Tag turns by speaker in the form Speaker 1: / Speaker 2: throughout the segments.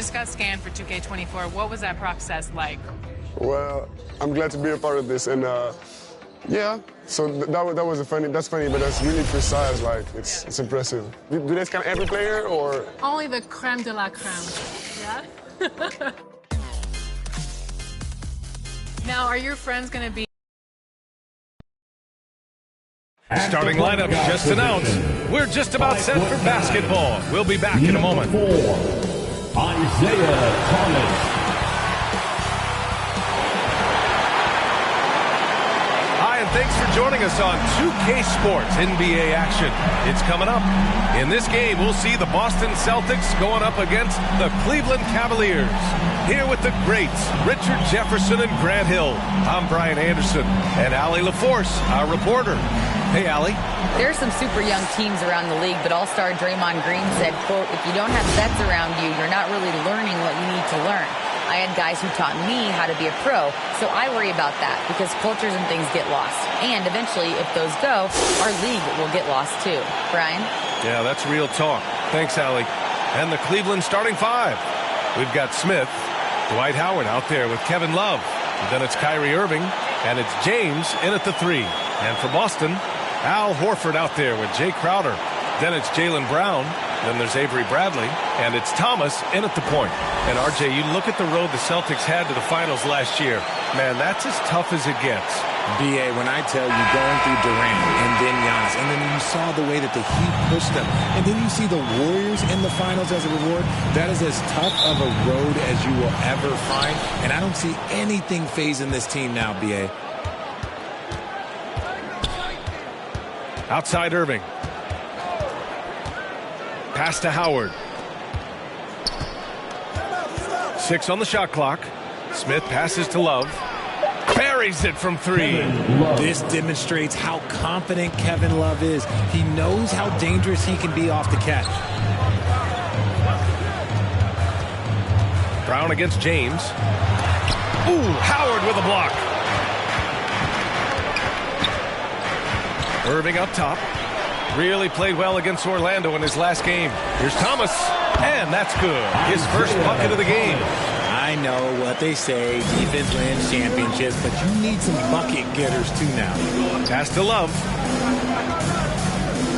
Speaker 1: just got scanned for 2K24. What was that process like?
Speaker 2: Well, I'm glad to be a part of this, and yeah. So that's funny, but that's really precise. Like it's impressive. Do they scan every player or?
Speaker 1: Only the creme de la creme. Yeah. Now, are your friends going to be?
Speaker 3: Starting lineup just announced. We're just about set for basketball. We'll be back in a moment.
Speaker 4: Isaiah Thomas.
Speaker 3: Hi, and thanks for joining us on 2K Sports NBA action. It's coming up. In this game, we'll see the Boston Celtics going up against the Cleveland Cavaliers. Here with the greats, Richard Jefferson and Grant Hill. I'm Brian Anderson, and Allie LaForce, our reporter. Hey, Allie.
Speaker 5: There are some super young teams around the league, but All-Star Draymond Green said, quote, if you don't have vets around you, you're not really learning what you need to learn. I had guys who taught me how to be a pro, so I worry about that because cultures and things get lost. And eventually, if those go, our league will get lost too. Brian?
Speaker 3: Yeah, that's real talk. Thanks, Allie. And the Cleveland starting five. We've got Smith, Dwight Howard out there with Kevin Love. And then it's Kyrie Irving, and it's James in at the three. And for Boston, Al Horford out there with Jay Crowder. Then it's Jaylen Brown. Then there's Avery Bradley. And it's Thomas in at the point. And, RJ, you look at the road the Celtics had to the finals last year. Man, that's as tough as it gets.
Speaker 6: B.A., when I tell you going through Durant and then Giannis, and then you saw the way that the Heat pushed them, and then you see the Warriors in the finals as a reward, that is as tough of a road as you will ever find. And I don't see anything phasing this team now, B.A.
Speaker 3: Outside Irving. Pass to Howard. 6 on the shot clock. Smith passes to Love. Buries it from three.
Speaker 6: This demonstrates how confident Kevin Love is. He knows how dangerous he can be off the catch.
Speaker 3: Brown against James. Ooh, Howard with a block. Irving up top. Really played well against Orlando in his last game. Here's Thomas, and that's good. His first bucket of the game.
Speaker 6: I know what they say, defense wins championships, but you need some bucket getters too now.
Speaker 3: Pass to Love.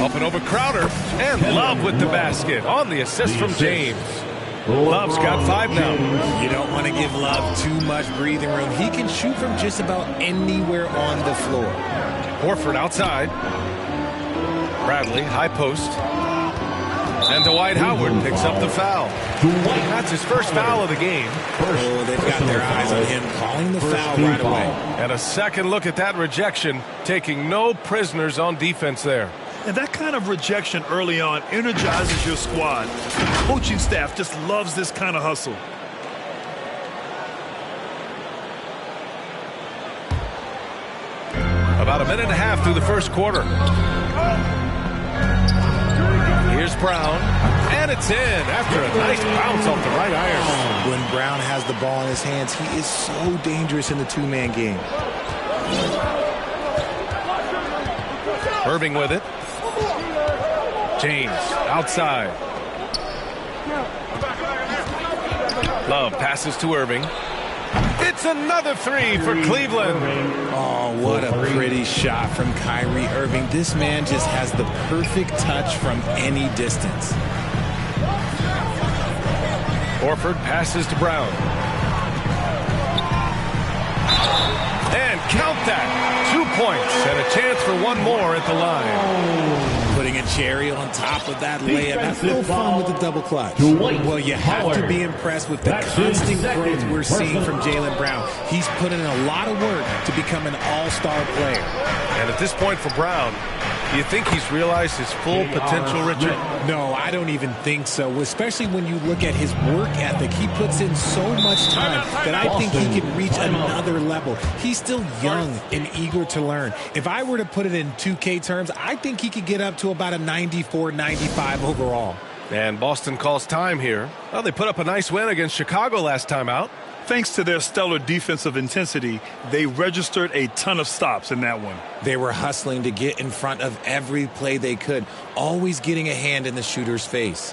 Speaker 3: Up and over Crowder, and Love with the basket on the assist from James. Love's got 5 now.
Speaker 6: You don't want to give Love too much breathing room. He can shoot from just about anywhere on the floor.
Speaker 3: Horford outside. Bradley, high post. And Dwight Howard picks up the foul. That's his first foul of the game.
Speaker 6: Oh, they've got their eyes on him, calling the foul right away.
Speaker 3: And a second look at that rejection, taking no prisoners on defense there.
Speaker 7: And that kind of rejection early on energizes your squad. The coaching staff just loves this kind of hustle.
Speaker 3: About a minute and a half through the first quarter. Here's Brown, and it's in after a nice bounce off the right iron.
Speaker 6: When Brown has the ball in his hands, he is so dangerous in the two-man game.
Speaker 3: Irving with it. James outside. Love passes to Irving. It's another three for Cleveland.
Speaker 6: Oh, what a pretty shot from Kyrie Irving. This man just has the perfect touch from any distance.
Speaker 3: Horford passes to Brown. And count that. 2 points and a chance for one more at the line.
Speaker 6: Putting a cherry on top of that layup. That's no fun with the double clutch. Well, you have to be impressed with the constant growth we're seeing from Jaylen Brown. He's put in a lot of work to become an all-star player.
Speaker 3: And at this point for Brown, do you think he's realized his full potential, Richard?
Speaker 6: No, I don't even think so, especially when you look at his work ethic. He puts in so much time that I think he can reach another level. He's still young and eager to learn. If I were to put it in 2K terms, I think he could get up to about a 94, 95 overall.
Speaker 3: And Boston calls time here. Well, they put up a nice win against Chicago last time out.
Speaker 7: Thanks to their stellar defensive intensity, they registered a ton of stops in that one.
Speaker 6: They were hustling to get in front of every play they could, always getting a hand in the shooter's face.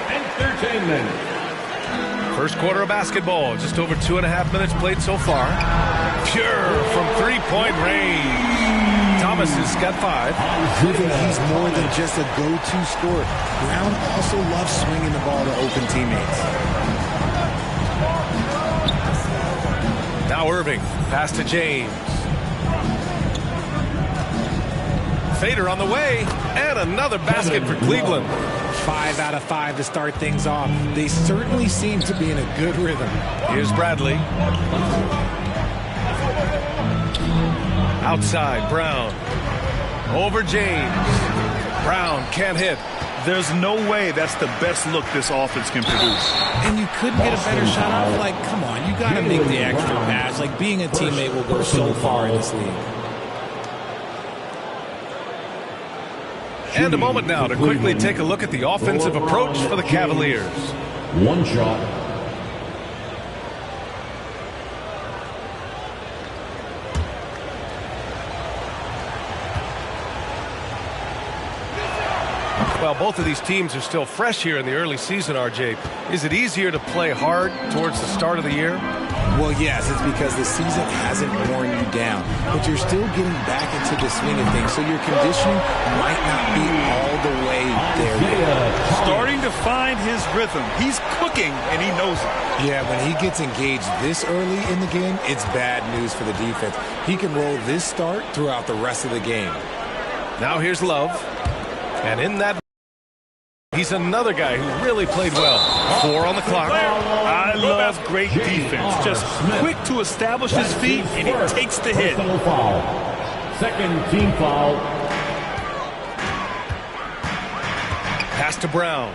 Speaker 4: Entertainment.
Speaker 3: First quarter of basketball, just over 2.5 minutes played so far. Pure from three-point range. Thomas has got 5.
Speaker 6: Proving he's more than just a go-to scorer. Brown also loves swinging the ball to open teammates.
Speaker 3: Now Irving, pass to James. Fader on the way, and another basket for Cleveland.
Speaker 6: 5 out of 5 to start things off. They certainly seem to be in a good rhythm.
Speaker 3: Here's Bradley. Outside, Brown. Over James. Brown can't hit.
Speaker 7: There's no way that's the best look this offense can produce.
Speaker 6: And you couldn't get a better shot off. Like, come on, you got to make the extra pass. Like, being a teammate will go so far in this league.
Speaker 3: And a moment now to quickly take a look at the offensive approach for the Cavaliers.
Speaker 4: One shot.
Speaker 3: Well, both of these teams are still fresh here in the early season, RJ. Is it easier to play hard towards the start of the year?
Speaker 6: Well, yes, it's because the season hasn't worn you down, but you're still getting back into the swing of things, so your conditioning might not be all the way there yet.
Speaker 7: Starting to find his rhythm. He's cooking, and he knows it.
Speaker 6: Yeah, when he gets engaged this early in the game, it's bad news for the defense. He can roll this start throughout the rest of the game.
Speaker 3: Now here's Love, and in that, he's another guy who really played well. 4 on the clock.
Speaker 7: I love great defense. Just quick to establish his feet, and he takes the hit.
Speaker 4: Foul. Second team foul.
Speaker 3: Pass to Brown.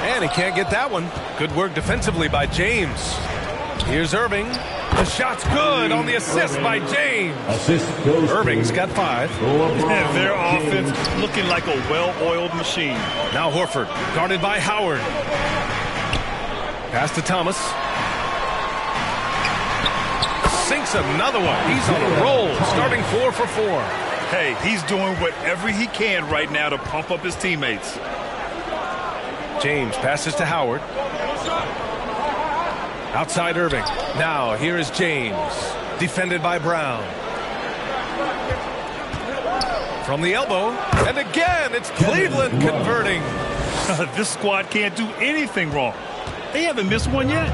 Speaker 3: And he can't get that one. Good work defensively by James. Here's Irving. The shot's good on the assist by James.
Speaker 4: Assist goes
Speaker 3: Irving's got 5.
Speaker 7: And their offense looking like a well-oiled machine.
Speaker 3: Now Horford, guarded by Howard. Pass to Thomas. Sinks another one. He's on a roll, starting 4 for 4.
Speaker 7: Hey, he's doing whatever he can right now to pump up his teammates.
Speaker 3: James passes to Howard. Outside Irving. Now here is James. Defended by Brown. From the elbow. And again, it's Cleveland converting.
Speaker 7: This squad can't do anything wrong. They haven't missed one yet.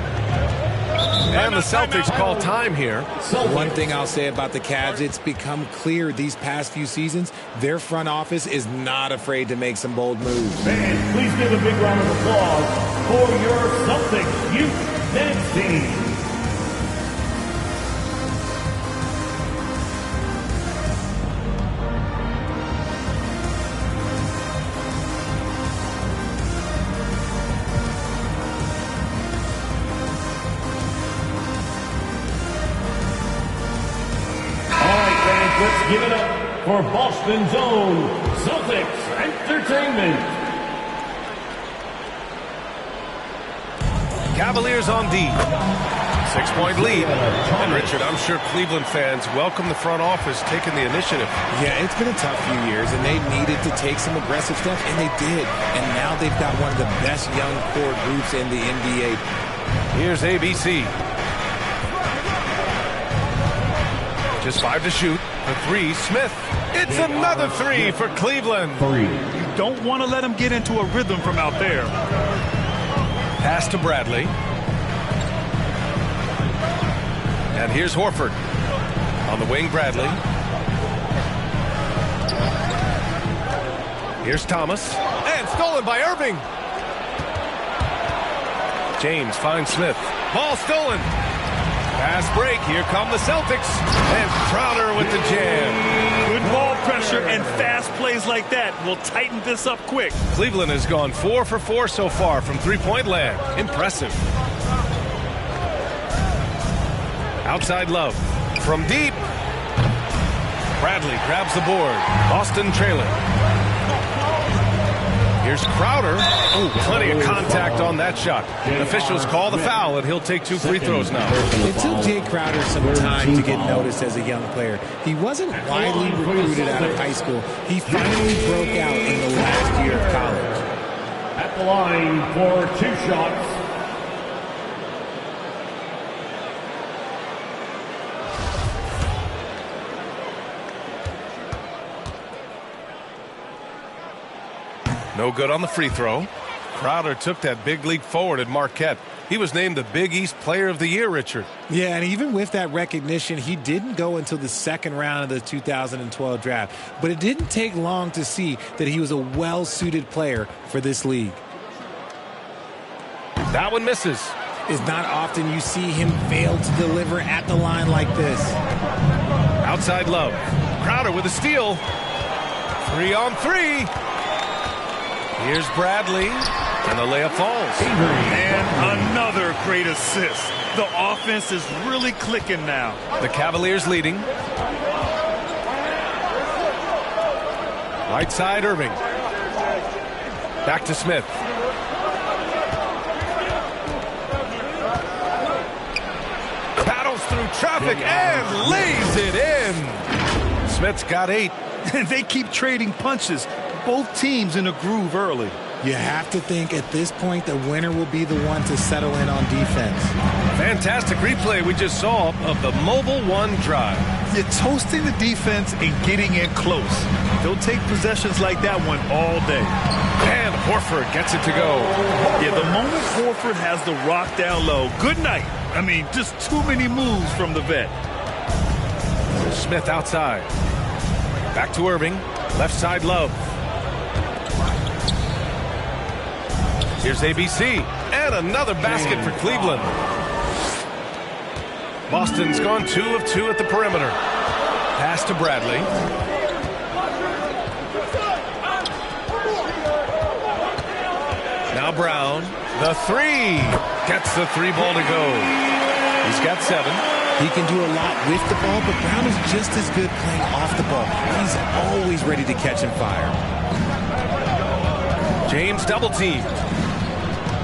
Speaker 3: And the Celtics call time here.
Speaker 6: One thing I'll say about the Cavs, it's become clear these past few seasons, their front office is not afraid to make some bold moves.
Speaker 4: Fans, please give a big round of applause for your Celtics youth dance team. Let's give it up for Boston's own Celtics Entertainment.
Speaker 3: Cavaliers on D. 6-point lead. And Richard, I'm sure Cleveland fans welcome the front office taking the initiative.
Speaker 6: Yeah, it's been a tough few years, and they needed to take some aggressive steps, and they did. And now they've got one of the best young core groups in the NBA.
Speaker 3: Here's ABC. Just 5 to shoot. For 3, Smith. It's another 3 for Cleveland.
Speaker 7: You don't want to let him get into a rhythm from out there.
Speaker 3: Pass to Bradley. And here's Horford. On the wing, Bradley. Here's Thomas. And stolen by Irving. James finds Smith. Ball stolen. Pass break. Here come the Celtics. And Crowder with the jam.
Speaker 7: Good ball pressure and fast plays like that will tighten this up quick.
Speaker 3: Cleveland has gone 4 for 4 so far from three-point land. Impressive. Outside Love. From deep. Bradley grabs the board. Boston trailing. Here's Crowder. Ooh, plenty of contact on that shot. Officials call the foul, and he'll take 2 free throws now.
Speaker 6: It took Jay Crowder some time to get noticed as a young player. He wasn't widely recruited out of high school. He finally broke out in the last year of college.
Speaker 4: At the line for 2 shots.
Speaker 3: No good on the free throw. Crowder took that big leap forward at Marquette. He was named the Big East Player of the Year, Richard.
Speaker 6: Yeah, and even with that recognition, he didn't go until the second round of the 2012 draft. But it didn't take long to see that he was a well-suited player for this league.
Speaker 3: That one misses.
Speaker 6: It's not often you see him fail to deliver at the line like this.
Speaker 3: Outside Love. Crowder with a steal. 3 on 3. Here's Bradley, and the layup falls.
Speaker 7: And another great assist. The offense is really clicking now.
Speaker 3: The Cavaliers leading. Right side, Irving. Back to Smith. Battles through traffic and lays it in. Smith's got 8.
Speaker 7: They keep trading punches. Both teams in a groove early.
Speaker 6: You have to think at this point the winner will be the one to settle in on defense.
Speaker 3: Fantastic replay we just saw of the Mobile One drive.
Speaker 7: You're toasting the defense and getting in close. They'll take possessions like that one all day.
Speaker 3: And Horford gets it to go.
Speaker 7: Yeah, the moment Horford has the rock down low, good night. I mean, just too many moves from the vet.
Speaker 3: Smith outside. Back to Irving. Left side Love. Here's ABC, and another basket for Cleveland. Boston's gone 2 of 2 at the perimeter. Pass to Bradley. Now Brown, the 3. Gets the 3 ball to go. He's got 7.
Speaker 6: He can do a lot with the ball, but Brown is just as good playing off the ball. He's always ready to catch and fire.
Speaker 3: James double teamed.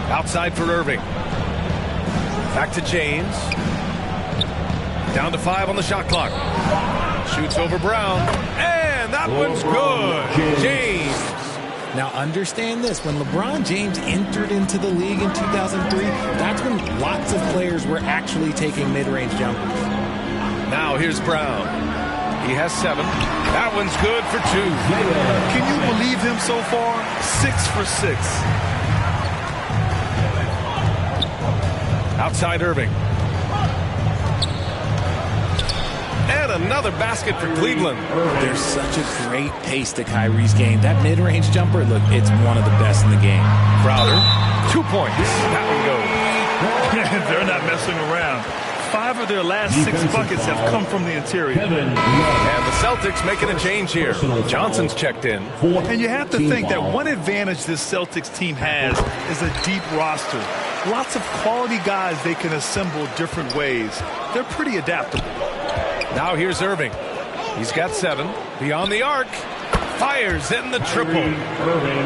Speaker 3: Outside for Irving. Back to James. Down to 5 on the shot clock. Shoots over Brown. And that one's good. James.
Speaker 6: Now understand this. When LeBron James entered into the league in 2003, that's when lots of players were actually taking mid-range jumpers.
Speaker 3: Now here's Brown. He has 7. That one's good for 2.
Speaker 7: Can you believe him so far? 6 for 6.
Speaker 3: Outside Irving. And another basket for Cleveland.
Speaker 6: There's such a great pace to Kyrie's game. That mid-range jumper, look, it's one of the best in the game.
Speaker 3: Crowder, 2 points. That one goes.
Speaker 7: They're not messing around. 5 of their last 6 buckets have come from the interior.
Speaker 3: And the Celtics making a change here. Johnson's checked in.
Speaker 7: And you have to think that one advantage this Celtics team has is a deep roster. Lots of quality guys they can assemble different ways. They're pretty adaptable.
Speaker 3: Now here's Irving. He's got 7. Beyond the arc. Fires in the triple.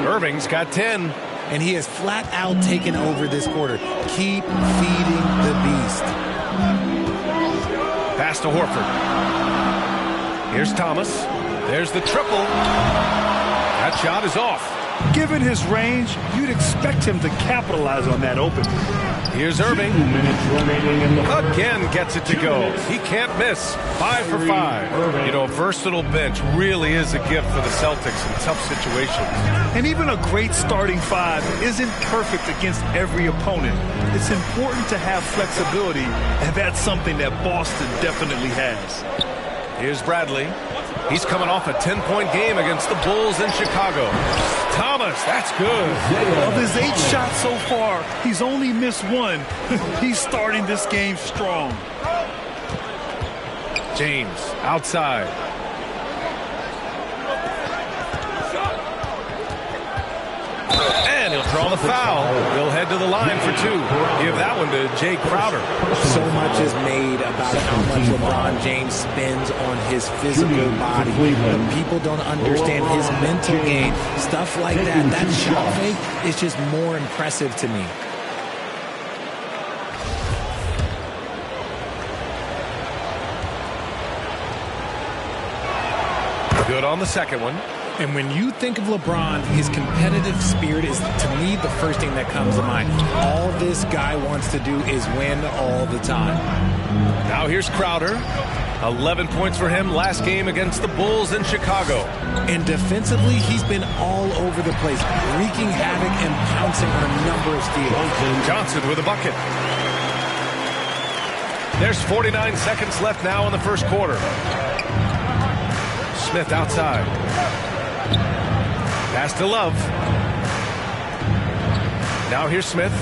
Speaker 3: Irving's got 10.
Speaker 6: And he has flat out taken over this quarter. Keep feeding the beast.
Speaker 3: Pass to Horford. Here's Thomas. There's the triple. That shot is off.
Speaker 7: Given his range, you'd expect him to capitalize on that open.
Speaker 3: Here's Irving.
Speaker 4: 2 minutes remaining in the
Speaker 3: Again gets it to go. He can't miss. 5 for 5. You know, a versatile bench really is a gift for the Celtics in tough situations.
Speaker 7: And even a great starting 5 isn't perfect against every opponent. It's important to have flexibility, and that's something that Boston definitely has.
Speaker 3: Here's Bradley. He's coming off a 10-point game against the Bulls in Chicago. Thomas, that's good.
Speaker 7: Of his 8 shots so far, he's only missed 1. He's starting this game strong.
Speaker 3: James outside. And he'll Draw the foul. They'll head to the line for 2. Give that one to Jay Crowder.
Speaker 6: So much is made about how much LeBron James spends on his physical body. But people don't understand his mental game. Stuff like that. That shot fake is just more impressive to me.
Speaker 3: Good on the second one.
Speaker 6: And when you think of LeBron, his competitive spirit is, to me, the first thing that comes to mind. All this guy wants to do is win all the time.
Speaker 3: Now here's Crowder. 11 points for him last game against the Bulls in Chicago.
Speaker 6: And defensively, he's been all over the place, wreaking havoc and pouncing on a number of steals.
Speaker 3: Johnson with a bucket. There's 49 seconds left now in the first quarter. Smith outside. Pass to Love. Now here's Smith.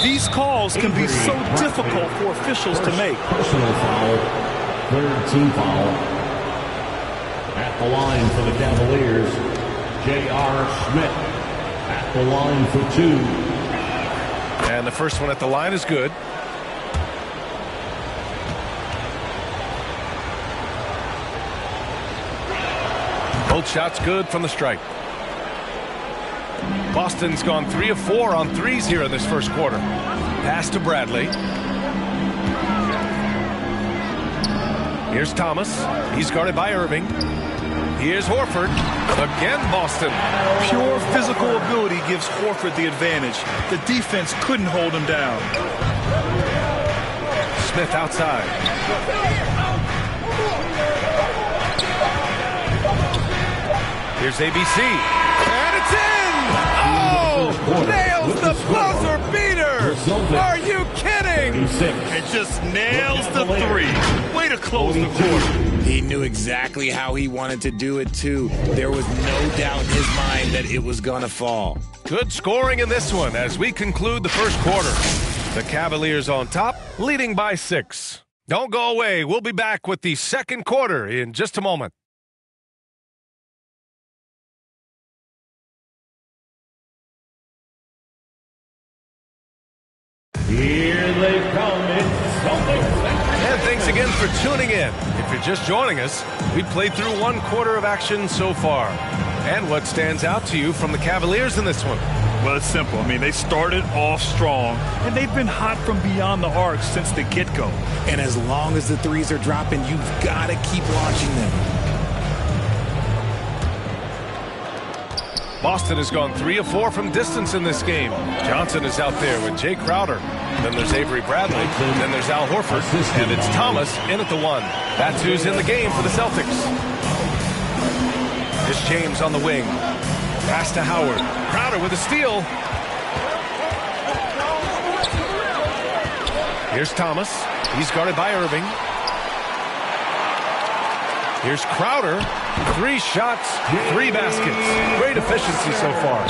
Speaker 7: These calls can be so difficult for officials to make.
Speaker 4: Personal foul, third team foul. At the line for the Cavaliers, J.R. Smith. At the line for 2.
Speaker 3: And the first one at the line is good. Both shots good from the stripe. Boston's gone 3 of 4 on threes here in this first quarter. Pass to Bradley. Here's Thomas. He's guarded by Irving. Here's Horford. Again, Boston.
Speaker 7: Pure physical ability gives Horford the advantage. The defense couldn't hold him down.
Speaker 3: Smith outside. Here's ABC. And it's in! Oh! Nails the buzzer beater! Are you kidding?
Speaker 7: It just nails the 3. Way to close the quarter.
Speaker 6: He knew exactly how he wanted to do it, too. There was no doubt in his mind that it was going to fall.
Speaker 3: Good scoring in this one as we conclude the first quarter. The Cavaliers on top, leading by 6. Don't go away. We'll be back with the second quarter in just a moment.
Speaker 4: Here they come. It's Celtics.
Speaker 3: And thanks again for tuning in. If you're just joining us, we played through 1 quarter of action so far. And what stands out to you from the Cavaliers in this one?
Speaker 7: Well, it's simple. I mean, they started off strong, and they've been hot from beyond the arc since the get-go.
Speaker 6: And as long as the threes are dropping, you've got to keep launching them.
Speaker 3: Boston has gone 3 of 4 from distance in this game. Johnson is out there with Jay Crowder. Then there's Avery Bradley. Then there's Al Horford. And it's Thomas in at the 1. That's who's in the game for the Celtics. Here's James on the wing. Pass to Howard. Crowder with a steal. Here's Thomas. He's guarded by Irving. Here's Crowder. 3 shots, 3 baskets. Great efficiency so far.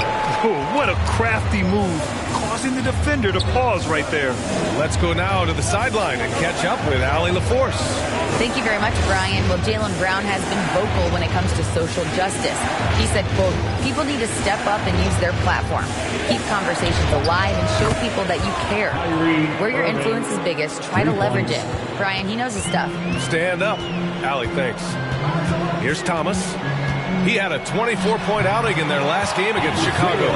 Speaker 7: Oh, what a crafty move, causing the defender to pause right there.
Speaker 3: Let's go now to the sideline and catch up with Allie LaForce.
Speaker 5: Thank you very much, Brian. Well, Jaylen Brown has been vocal when it comes to social justice. He said, quote, people need to step up and use their platform. Keep conversations alive and show people that you care. Where your influence is biggest, try to leverage it. Brian, he knows his stuff.
Speaker 3: Stand up. Allie, thanks. Here's Thomas. He had a 24-point outing in their last game against Chicago.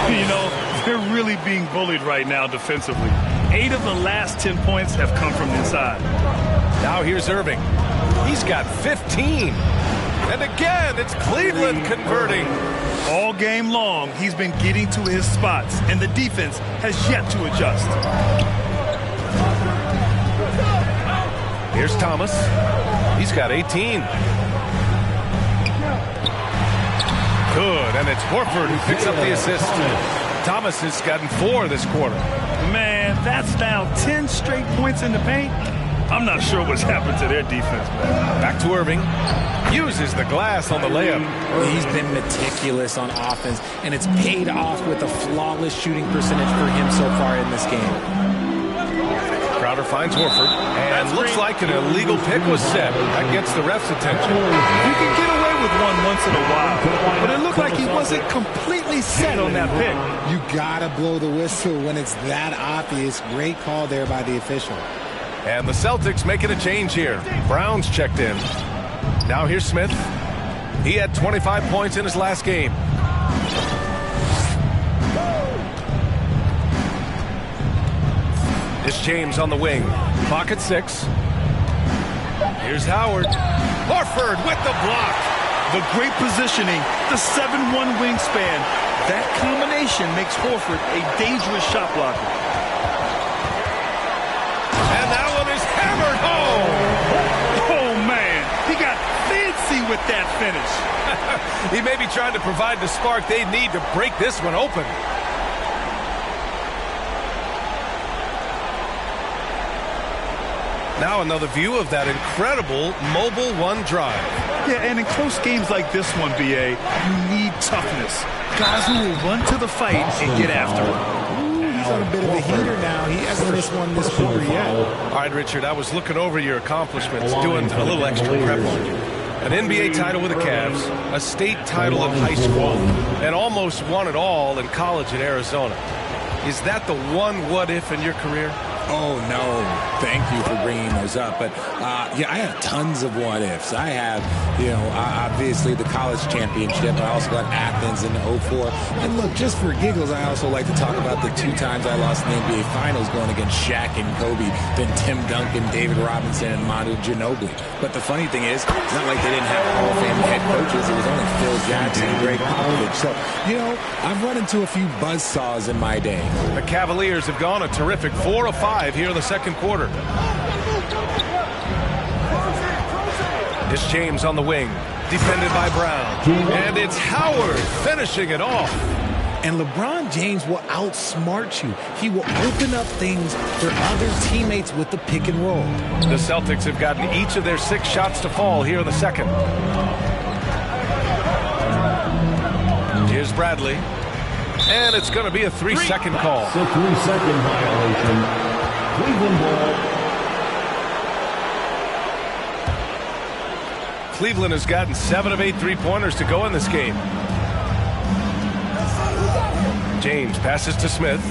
Speaker 7: You know, they're really being bullied right now defensively. 8 of the last 10 points have come from inside.
Speaker 3: Now here's Irving. He's got 15. And again, it's Cleveland converting.
Speaker 7: All game long, he's been getting to his spots, and the defense has yet to adjust.
Speaker 3: Here's Thomas. He's got 18. Good, and it's Horford who picks up the assist. Thomas has gotten 4 this quarter.
Speaker 7: Man, that's now 10 straight points in the paint. I'm not sure what's happened to their defense.
Speaker 3: Back to Irving. Uses the glass on the layup.
Speaker 6: He's been meticulous on offense, and it's paid off with a flawless shooting percentage for him so far in this game.
Speaker 3: Crowder Crowder finds Horford, and looks like an illegal pick was set. That gets the ref's attention.
Speaker 7: You can get away with one once in a while, but it looked like he wasn't completely set on that pick.
Speaker 6: You gotta blow the whistle when it's that obvious. Great call there by the official.
Speaker 3: And the Celtics making a change here. Brown's checked in. Now here's Smith. He had 25 points in his last game. It's James on the wing. Clock at 6. Here's Howard. Horford with the block.
Speaker 7: The great positioning, the 7'1" wingspan. That combination makes Horford a dangerous shot blocker.
Speaker 3: And that one is hammered home.
Speaker 7: Oh, man. He got fancy with that finish.
Speaker 3: He may be trying to provide the spark they need to break this one open. Now another view of that incredible mobile one drive.
Speaker 7: Yeah, and in close games like this one, BA, you need toughness. Guys who will run to the fight and get after it.
Speaker 6: He's on a bit of a heater now. He hasn't missed one this quarter yet.
Speaker 3: All right, Richard, I was looking over your accomplishments, doing a little extra prep on you. An NBA title with the Cavs, a state title in high school, and almost won it all in college in Arizona. Is that the one what-if in your career?
Speaker 6: Oh, no. Thank you for bringing those up. But, yeah, I have tons of what-ifs. I have, obviously the college championship. I also got Athens in 04. And, look, just for giggles, I also like to talk about the 2 times I lost in the NBA Finals going against Shaq and Kobe, then Tim Duncan, David Robinson, and Manu Ginobili. But the funny thing is, it's not like they didn't have Hall of Fame head coaches. It was only Phil Jackson and Greg Popovich. So, I've run into a few buzzsaws in my day.
Speaker 3: The Cavaliers have gone a terrific 4 of 5 here in the second quarter. It's James on the wing, defended by Brown. And it's Howard finishing it off.
Speaker 6: And LeBron James will outsmart you. He will open up things for other teammates with the pick and roll.
Speaker 3: The Celtics have gotten each of their 6 shots to fall here in the second. Here's Bradley. And it's going to be a 3-second call.
Speaker 4: It's a 3-second violation. Cleveland ball.
Speaker 3: Cleveland has gotten 7 of 8 3-pointers to go in this game. James passes to Smith.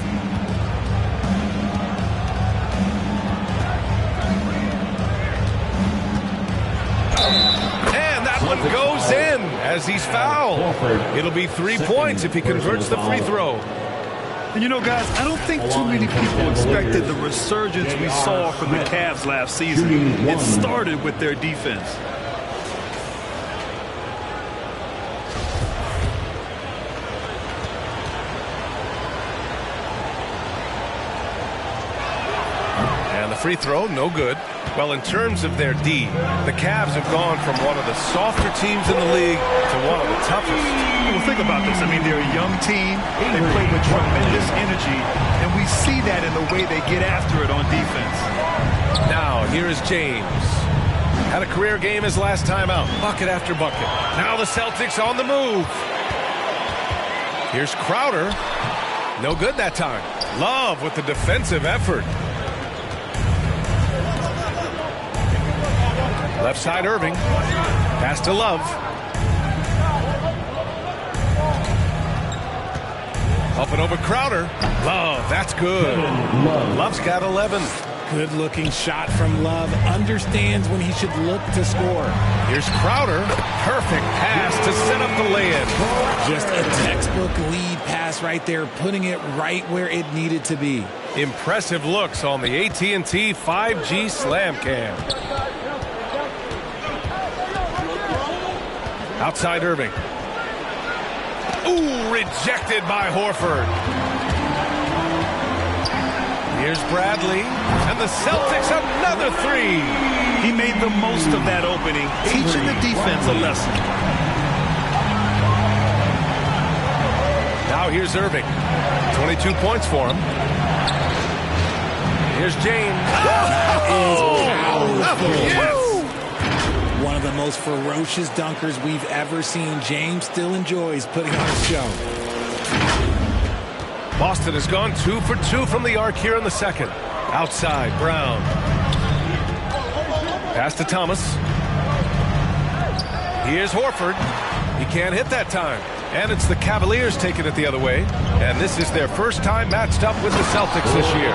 Speaker 3: And that one goes in as he's fouled. It'll be 3 points if he converts the free throw.
Speaker 7: And guys, I don't think too many people expected the resurgence we saw from the Cavs last season. It started with their defense.
Speaker 3: And the free throw, no good. Well, in terms of their D, the Cavs have gone from one of the softer teams in the league to one of the toughest.
Speaker 7: Well, think about this. I mean, they're a young team. They play with tremendous energy, and we see that in the way they get after it on defense.
Speaker 3: Now, here is James. Had a career game his last time out, bucket after bucket. Now the Celtics on the move. Here's Crowder. No good that time. Love with the defensive effort. Left side Irving. Pass to Love. Up and over Crowder. Love, that's good. Love's got 11.
Speaker 6: Good-looking shot from Love. Understands when he should look to score.
Speaker 3: Here's Crowder. Perfect pass to set up the lay-in.
Speaker 6: Just a textbook lead pass right there, putting it right where it needed to be.
Speaker 3: Impressive looks on the AT&T 5G Slam Cam. Outside Irving. Ooh, rejected by Horford. Here's Bradley. And the Celtics another 3.
Speaker 7: He made the most of that opening, teaching the defense a lesson.
Speaker 3: Now here's Irving. 22 points for him. Here's James. Yes!
Speaker 6: One of the most ferocious dunkers we've ever seen. James still enjoys putting on a show.
Speaker 3: Boston has gone 2 for 2 from the arc here in the second. Outside, Brown. Pass to Thomas. Here's Horford. He can't hit that time. And it's the Cavaliers taking it the other way. And this is their first time matched up with the Celtics this year.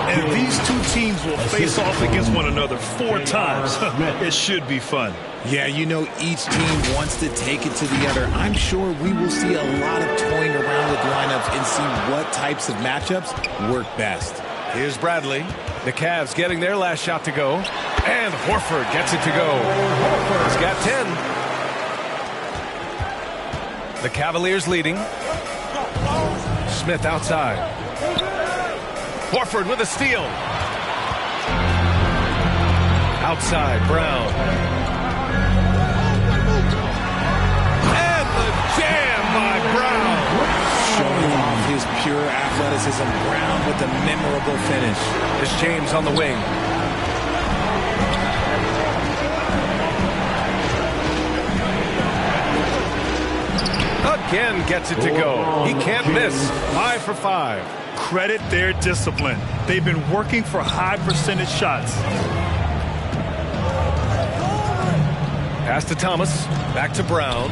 Speaker 7: And these two teams will face off against one another 4 times. It should be fun.
Speaker 6: Yeah, you know, each team wants to take it to the other. I'm sure we will see a lot of toying around with lineups and see what types of matchups work best.
Speaker 3: Here's Bradley. The Cavs getting their last shot to go. And Horford gets it to go. He's got 10. The Cavaliers leading. Smith outside. Horford with a steal. Outside, Brown. And the jam by Brown.
Speaker 6: Showing off his pure athleticism. Brown with a memorable finish.
Speaker 3: It's James on the wing. Again gets it to go. He can't miss. 5 for 5.
Speaker 7: Credit their discipline. They've been working for high percentage shots.
Speaker 3: Pass to Thomas. Back to Brown.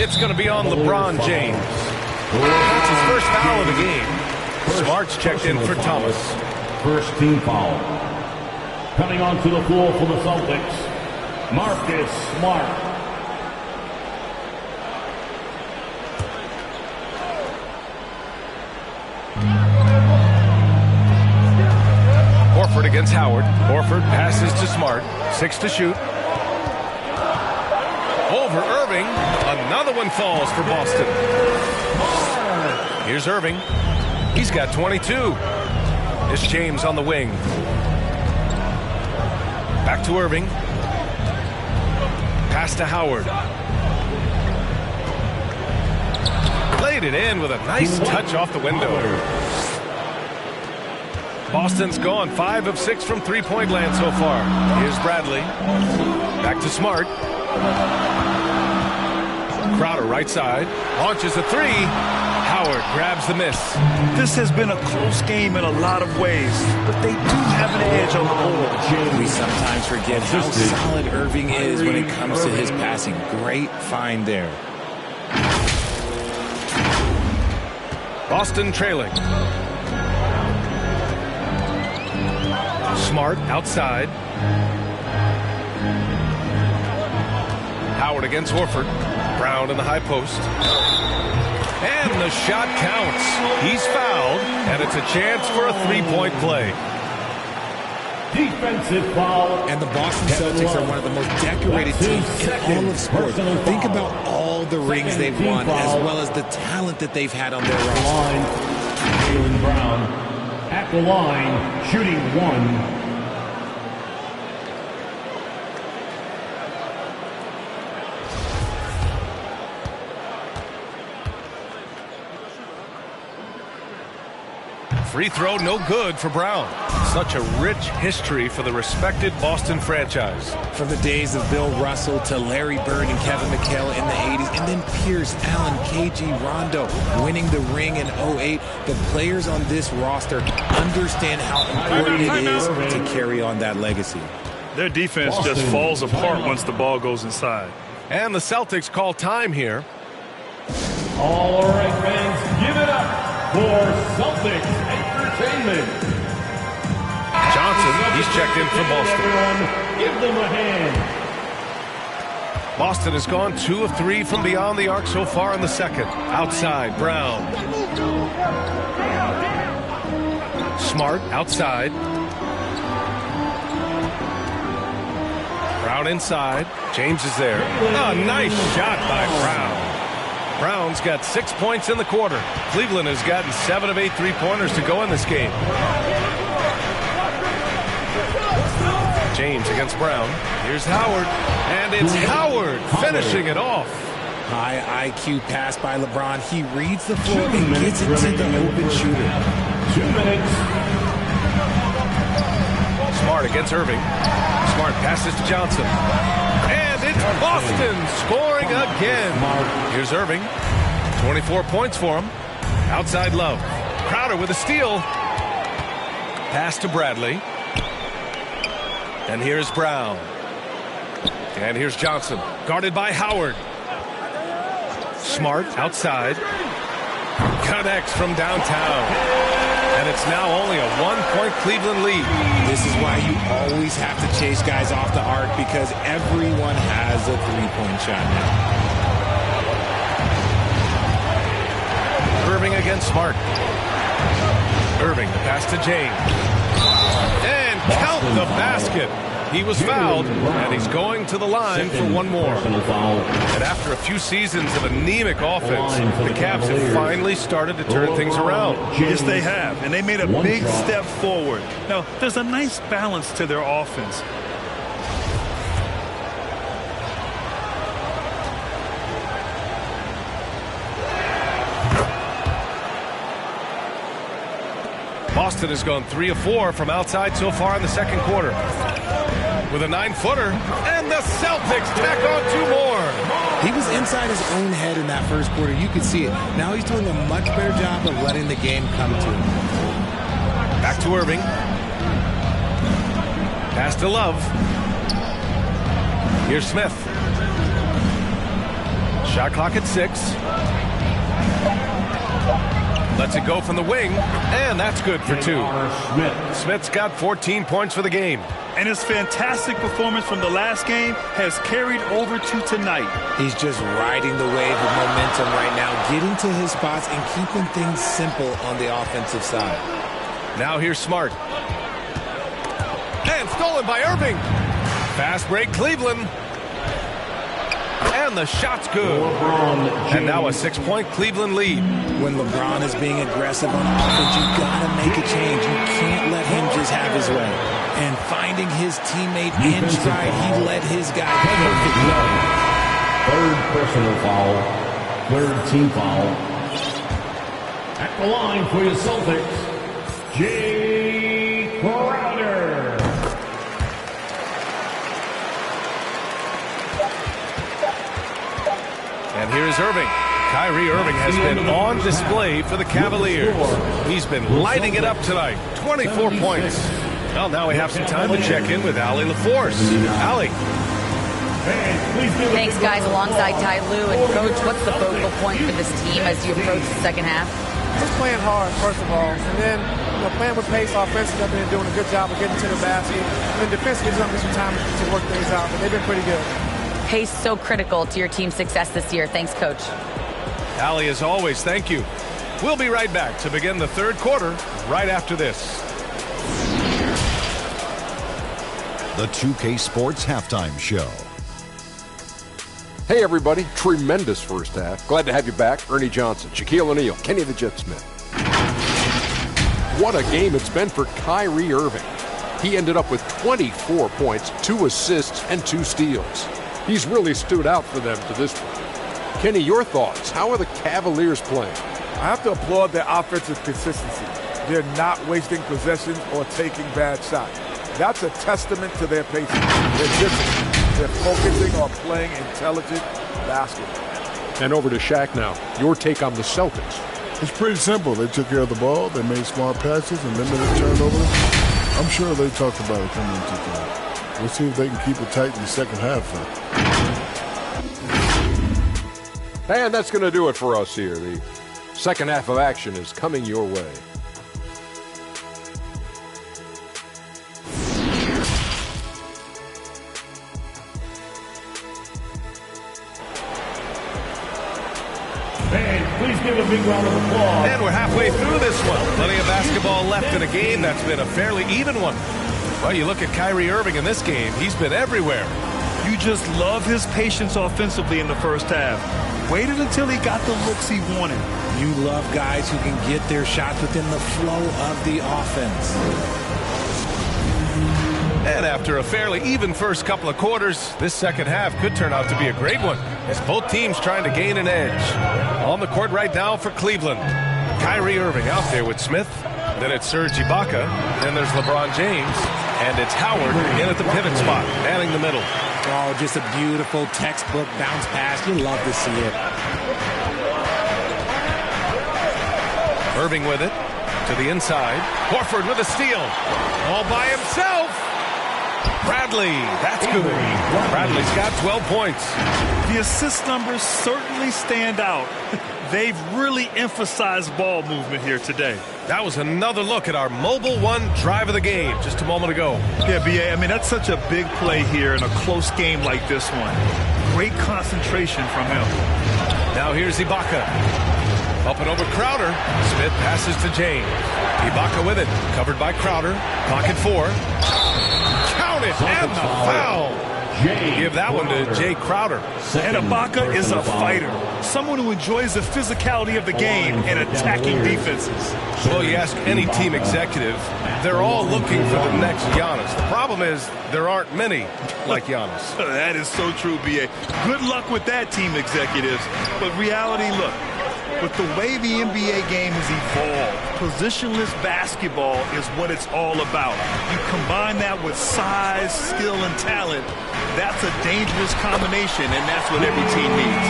Speaker 3: It's going to be on LeBron James. That's his first foul of the game. Smart's checked in for Thomas.
Speaker 4: First team foul. Coming onto the floor for the Celtics, Marcus Smart.
Speaker 3: Horford against Howard. Horford passes to Smart. 6 to shoot. Over Irving. Another one falls for Boston. Here's Irving. He's got 22. It's James on the wing. Back to Irving. Pass to Howard. Laid it in with a nice touch off the window. Boston's gone 5 of 6 from three-point land so far. Here's Bradley. Back to Smart. Crowder right side. Launches a three. Howard grabs the miss.
Speaker 7: This has been a close game in a lot of ways, but they do have an edge on the board.
Speaker 6: We sometimes forget how solid Irving is when it comes to his passing. Great find there.
Speaker 3: Boston trailing. Smart outside. Howard against Horford. Brown in the high post. And the shot counts. He's fouled, and it's a chance for a three-point play.
Speaker 4: Defensive foul.
Speaker 6: And the Boston Celtics are one of the most decorated teams in all of sports. Think about all the rings they've won, as well as the talent that they've had on their roster.
Speaker 4: Jaylen Brown at the line, shooting 1.
Speaker 3: Free throw, no good for Brown. Such a rich history for the respected Boston franchise.
Speaker 6: From the days of Bill Russell to Larry Bird and Kevin McHale in the 80s, and then Pierce, Allen, KG, Rondo winning the ring in 08. The players on this roster understand how important it is to carry on that legacy.
Speaker 7: Their defense just falls apart once the ball goes inside.
Speaker 3: And the Celtics call time here.
Speaker 4: All right, fans, give it up for Celtics Entertainment.
Speaker 3: Johnson, he's checked in for Boston.
Speaker 4: Give them a hand.
Speaker 3: Boston has gone 2 of 3 from beyond the arc so far in the second. Outside, Brown. Smart, outside. Brown inside. James is there. A nice shot by Brown. Brown's got 6 points in the quarter. Cleveland has gotten 7 of 8 three-pointers to go in this game. James against Brown. Here's Howard. And it's Howard finishing it off.
Speaker 6: High IQ pass by LeBron. He reads the floor and gets it to the open shooter.
Speaker 4: 2 minutes.
Speaker 3: Smart against Irving. Smart passes to Johnson. And it's Boston scoring again. Here's Irving. 24 points for him. Outside Love. Crowder with a steal. Pass to Bradley. And here's Brown. And here's Johnson, guarded by Howard. Smart outside. Connects from downtown. And it's now only a 1-point Cleveland lead.
Speaker 6: This is why you always have to chase guys off the arc, because everyone has a three-point shot now.
Speaker 3: Irving against Smart. Irving, the pass to James. And count the basket. He was fouled, and he's going to the line for one more. And after a few seasons of anemic offense, the Cavs have finally started to turn things around.
Speaker 7: Yes, they have, and they made a big step forward. Now, there's a nice balance to their offense.
Speaker 3: Boston has gone 3 of 4 from outside so far in the second quarter. With a 9-footer, and the Celtics tack on 2 more.
Speaker 6: He was inside his own head in that first quarter. You could see it. Now he's doing a much better job of letting the game come to him.
Speaker 3: Back to Irving. Pass to Love. Here's Smith. Shot clock at 6. Lets it go from the wing, and that's good for 2. Smith's got 14 points for the game.
Speaker 7: And his fantastic performance from the last game has carried over to tonight.
Speaker 6: He's just riding the wave of momentum right now, getting to his spots and keeping things simple on the offensive side.
Speaker 3: Now here's Smart. And stolen by Irving. Fast break Cleveland. And the shot's good. And now a 6-point Cleveland lead.
Speaker 6: When LeBron is being aggressive on offense, you gotta make a change. You can't let him just have his way. And finding his teammate in stride, he led his guy perfectly.
Speaker 4: Third personal foul. Third team foul. At the line for your Celtics, Jay Crowder.
Speaker 3: And here's Irving. Kyrie Irving has been on display for the Cavaliers. He's been lighting it up tonight. 24 points. Well, now we have some time to check in with Allie LaForce. Allie.
Speaker 5: Thanks, guys. Alongside Ty Lue. And, Coach, what's the focal point for this team as you approach the second half?
Speaker 8: Just playing hard, first of all. And then playing with pace offensively. I've been doing a good job of getting to the basket. And then defensively, there's going to be some time to work things out. But they've been pretty good.
Speaker 5: Pace so critical to your team's success this year. Thanks, Coach.
Speaker 3: Allie, as always, thank you. We'll be right back to begin the third quarter right after this.
Speaker 9: The 2K Sports Halftime Show.
Speaker 10: Hey, everybody. Tremendous first half. Glad to have you back. Ernie Johnson, Shaquille O'Neal, Kenny the Jet Smith. What a game it's been for Kyrie Irving. He ended up with 24 points, 2 assists, and 2 steals. He's really stood out for them to this point. Kenny, your thoughts? How are the Cavaliers playing?
Speaker 11: I have to applaud their offensive consistency. They're not wasting possessions or taking bad shots. That's a testament to their patience. They're disciplined. They're focusing on playing intelligent basketball.
Speaker 10: And over to Shaq now. Your take on the Celtics.
Speaker 12: It's pretty simple. They took care of the ball. They made smart passes and limited turnovers. I'm sure they talked about it coming into tonight. We'll see if they can keep it tight in the second half, though.
Speaker 10: And that's going to do it for us here. The second half of action is coming your way.
Speaker 4: Please give a big round of applause.
Speaker 3: And we're halfway through this one. Plenty of basketball left in a game that's been a fairly even one. Well, you look at Kyrie Irving in this game, he's been everywhere.
Speaker 7: You just love his patience offensively in the first half. Waited until he got the looks he wanted.
Speaker 6: You love guys who can get their shots within the flow of the offense.
Speaker 3: And after a fairly even first couple of quarters, this second half could turn out to be a great one, as both teams trying to gain an edge. On the court right now for Cleveland, Kyrie Irving out there with Smith. Then it's Serge Ibaka. Then there's LeBron James. And it's Howard in at the pivot spot, manning the middle.
Speaker 6: Oh, just a beautiful textbook bounce pass. You love to see it.
Speaker 3: Irving with it. To the inside. Horford with a steal. All by himself. Bradley. That's good. Bradley's got 12 points.
Speaker 7: The assist numbers certainly stand out. They've really emphasized ball movement here today.
Speaker 3: That was another look at our Mobile One drive of the game just a moment ago.
Speaker 7: Yeah, B.A., I mean, that's such a big play here in a close game like this one. Great concentration from him.
Speaker 3: Now here's Ibaka. Up and over Crowder. Smith passes to James. Ibaka with it. Covered by Crowder. Clock at 4. Count it. And the foul. Give that one to Jay Crowder.
Speaker 7: And Ibaka is a fighter. Someone who enjoys the physicality of the game and attacking defenses.
Speaker 3: Well, you ask any team executive, they're all looking for the next Giannis. The problem is there aren't many like Giannis.
Speaker 7: That is so true, B.A. Good luck with that, team executives. But reality, look, with the way the NBA game has evolved, positionless basketball is what it's all about. You combine that with size, skill, and talent, that's a dangerous combination, and that's what every team needs.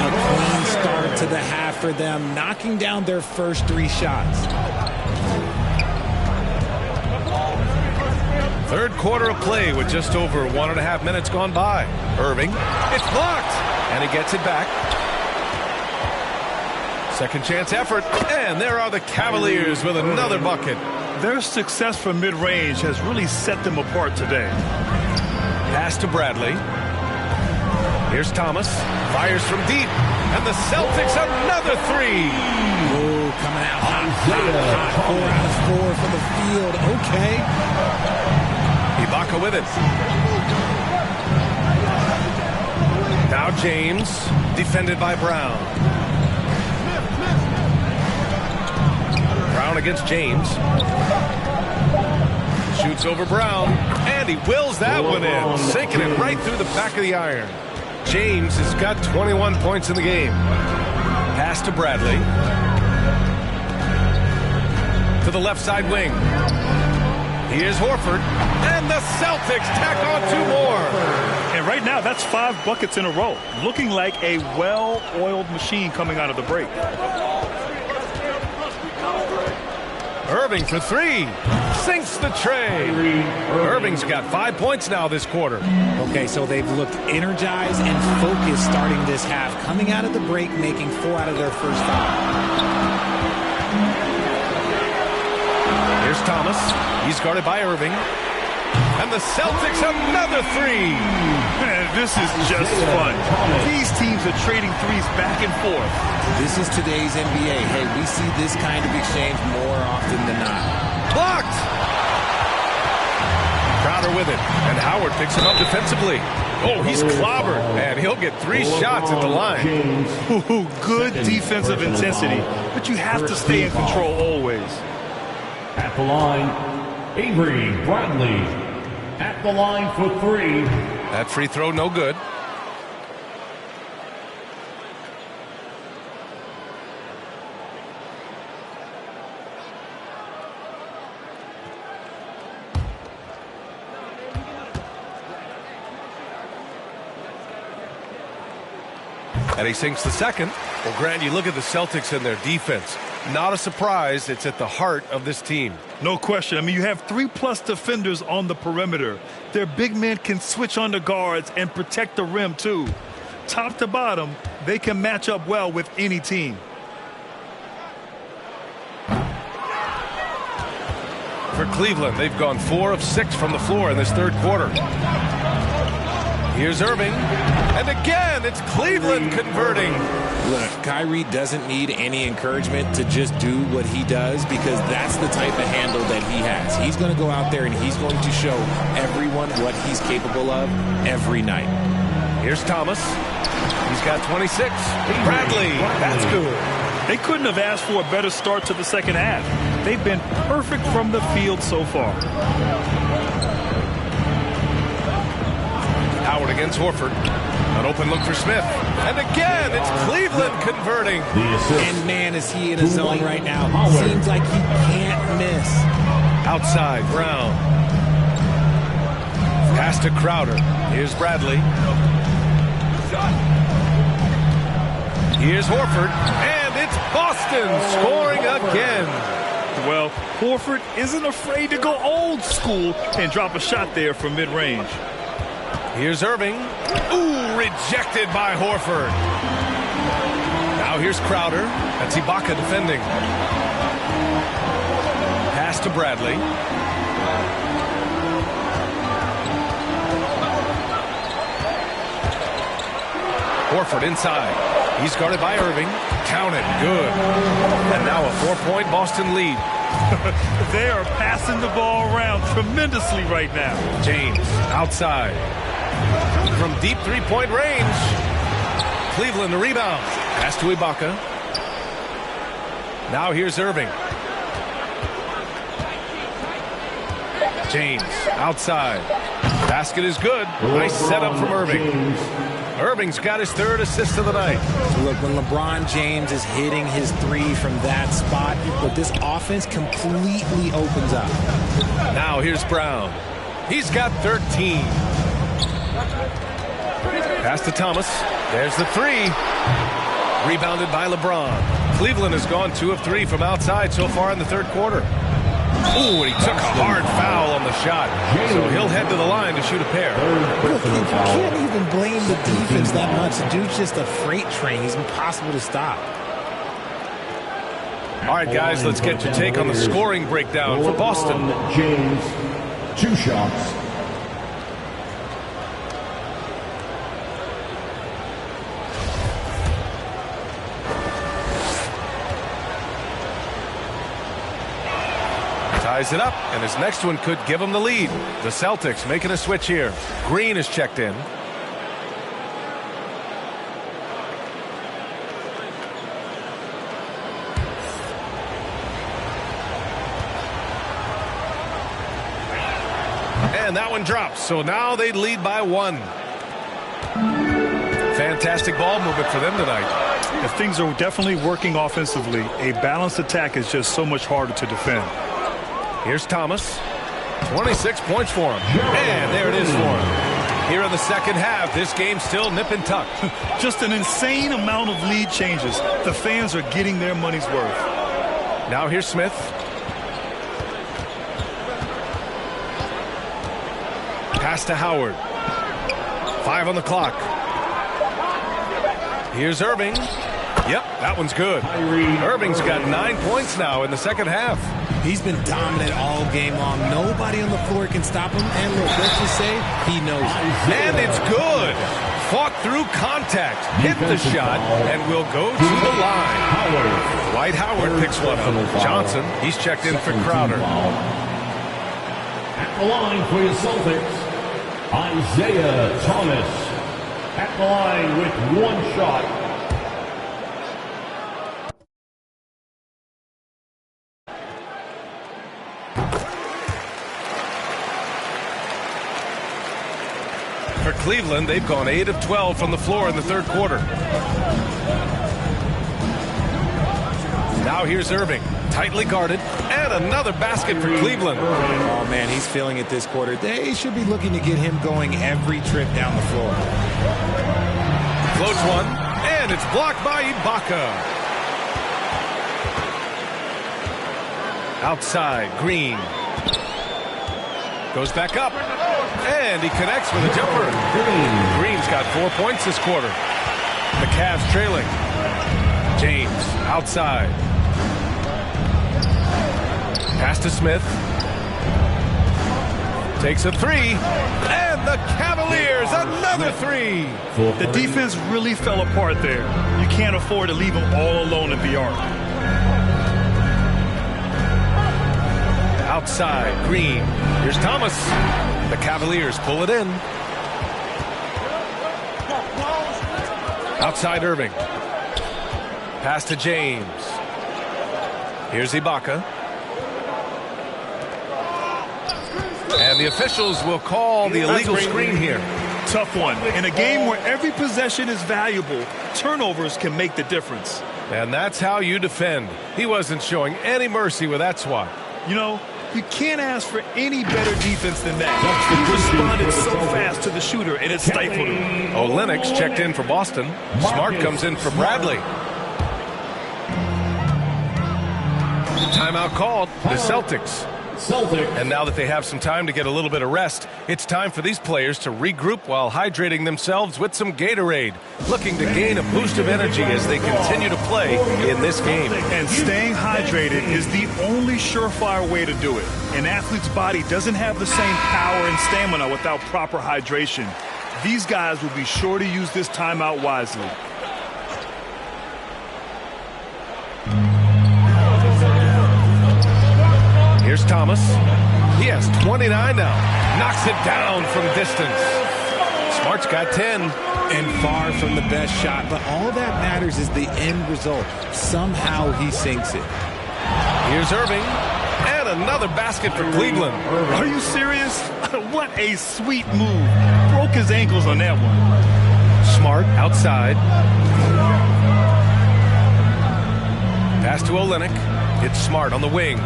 Speaker 6: A clean start to the half for them, knocking down their first 3 shots.
Speaker 3: Third quarter of play with just over 1.5 minutes gone by. Irving, it's blocked, and he gets it back. Second chance effort, and there are the Cavaliers with another bucket.
Speaker 7: Their success from mid-range has really set them apart today.
Speaker 3: Pass to Bradley. Here's Thomas. Fires from deep. And the Celtics another 3.
Speaker 6: Ooh, coming out hot. 4 out of 4 for the field. Okay.
Speaker 3: Ibaka with it. Now James, defended by Brown. Brown against James. Shoots over Brown, and he wills that one in, sinking it right through the back of the iron. James has got 21 points in the game. Pass to Bradley. To the left side wing. Here's Horford, and the Celtics tack on 2 more.
Speaker 7: And right now, that's 5 buckets in a row, looking like a well-oiled machine coming out of the break.
Speaker 3: Irving for 3. Sinks the tray. Irving's got 5 points now this quarter.
Speaker 6: Okay, so they've looked energized and focused starting this half, coming out of the break, making 4 out of their first 5.
Speaker 3: Here's Thomas. He's guarded by Irving. And the Celtics another 3.
Speaker 7: Man, this is just fun. These teams are trading threes back and forth.
Speaker 6: This is today's NBA. Hey, we see this kind of exchange more often than not.
Speaker 3: Blocked! Crowder with it. And Howard picks him up defensively. Oh, he's clobbered. And he'll get 3 shots at the line.
Speaker 7: Ooh, good defensive intensity. But you have to stay in control always.
Speaker 4: At the line, Avery Bradley. At the line for 3.
Speaker 3: That free throw no good. And he sinks the second. Well, Grant, you look at the Celtics and their defense. Not a surprise, it's at the heart of this team.
Speaker 7: No question. I mean, you have 3+ defenders on the perimeter. Their big men can switch on the guards and protect the rim, too. Top to bottom, they can match up well with any team.
Speaker 3: For Cleveland, they've gone 4 of 6 from the floor in this third quarter. Here's Irving. And again, it's Cleveland converting.
Speaker 6: Look, Kyrie doesn't need any encouragement to just do what he does, because that's the type of handle that he has. He's going to go out there and he's going to show everyone what he's capable of every night.
Speaker 3: Here's Thomas. He's got 26. Bradley. That's good.
Speaker 7: They couldn't have asked for a better start to the second half. They've been perfect from the field so far.
Speaker 3: Howard against Horford. An open look for Smith. And again, it's Cleveland converting.
Speaker 6: And man, is he in a zone right now. Seems like he can't miss.
Speaker 3: Outside, Brown. Pass to Crowder. Here's Bradley. Here's Horford. And it's Boston scoring again.
Speaker 7: Well, Horford isn't afraid to go old school and drop a shot there from mid-range.
Speaker 3: Here's Irving. Ooh, rejected by Horford. Now here's Crowder. That's Ibaka defending. Pass to Bradley. Horford inside. He's guarded by Irving. Counted. Good. And now a 4-point Boston lead.
Speaker 7: They are passing the ball around tremendously right now.
Speaker 3: James outside. From deep three-point range. Cleveland the rebound. Pass to Ibaka. Now here's Irving. James outside. Basket is good. Nice setup from Irving. Irving's got his 3rd assist of the night.
Speaker 6: Look, when LeBron James is hitting his 3 from that spot, look, this offense completely opens up.
Speaker 3: Now here's Brown. He's got 13. Pass to Thomas. There's the 3. Rebounded by LeBron. Cleveland has gone 2 of 3 from outside so far in the 3rd quarter. Ooh, and he took a hard foul on the shot. So he'll head to the line to shoot a pair.
Speaker 6: Look, you can't even blame the defense that much. The dude's just a freight train. He's impossible to stop.
Speaker 3: All right, guys, let's get your take on the scoring breakdown for Boston.
Speaker 4: James, 2 shots.
Speaker 3: Ties it up, and his next one could give him the lead. The Celtics making a switch here. Green is checked in. And that one drops, so now they lead by 1. Fantastic ball movement for them tonight.
Speaker 7: If things are definitely working offensively, a balanced attack is just so much harder to defend.
Speaker 3: Here's Thomas. 26 points for him. And there it is for him. Here in the second half, this game's still nip and tuck.
Speaker 7: Just an insane amount of lead changes. The fans are getting their money's worth.
Speaker 3: Now here's Smith. Pass to Howard. 5 on the clock. Here's Irving. Yep, that one's good. Irving's got 9 points now in the second half.
Speaker 6: He's been dominant all game long. Nobody on the floor can stop him. And look, let's just say he knows it.
Speaker 3: And it's good. Fought through contact. Hit the shot and will go to the line. Dwight Howard picks one up. Johnson, he's checked in for Crowder.
Speaker 4: At the line for your Celtics, Isaiah Thomas. At the line with 1 shot.
Speaker 3: For Cleveland, they've gone 8 of 12 from the floor in the 3rd quarter. Now here's Irving, tightly guarded, and another basket for Cleveland.
Speaker 6: Oh, man, he's feeling it this quarter. They should be looking to get him going every trip down the floor.
Speaker 3: Floats one, and it's blocked by Ibaka. Outside, Green. Goes back up, and he connects with a jumper. Green's got 4 points this quarter. The Cavs trailing. James, outside. Pass to Smith. Takes a 3, and the Cavaliers, another 3.
Speaker 7: The defense really fell apart there. You can't afford to leave them all alone at the arc.
Speaker 3: Outside, Green. Here's Thomas. The Cavaliers pull it in. Outside, Irving. Pass to James. Here's Ibaka. And the officials will call the illegal screen here.
Speaker 7: Tough one. In a game where every possession is valuable, turnovers can make the difference.
Speaker 3: And that's how you defend. He wasn't showing any mercy with that swat.
Speaker 7: You know, you can't ask for any better defense than that. He responded so fast to the shooter, and it stifled him.
Speaker 3: Olynyk checked in for Boston. Smart comes in for Bradley. Timeout called, the Celtics. And now that they have some time to get a little bit of rest, it's time for these players to regroup while hydrating themselves with some Gatorade, looking to gain a boost of energy as they continue to play in this game.
Speaker 7: And staying hydrated is the only surefire way to do it. An athlete's body doesn't have the same power and stamina without proper hydration. These guys will be sure to use this timeout wisely.
Speaker 3: Here's Thomas. He has 29 now. Knocks it down from distance. Smart's got 10.
Speaker 6: And far from the best shot, but all that matters is the end result. Somehow he sinks it.
Speaker 3: Here's Irving. And another basket for Cleveland.
Speaker 7: Are you serious? What a sweet move. Broke his ankles on that one.
Speaker 3: Smart outside. Pass to Olynyk. It's Smart on the wing.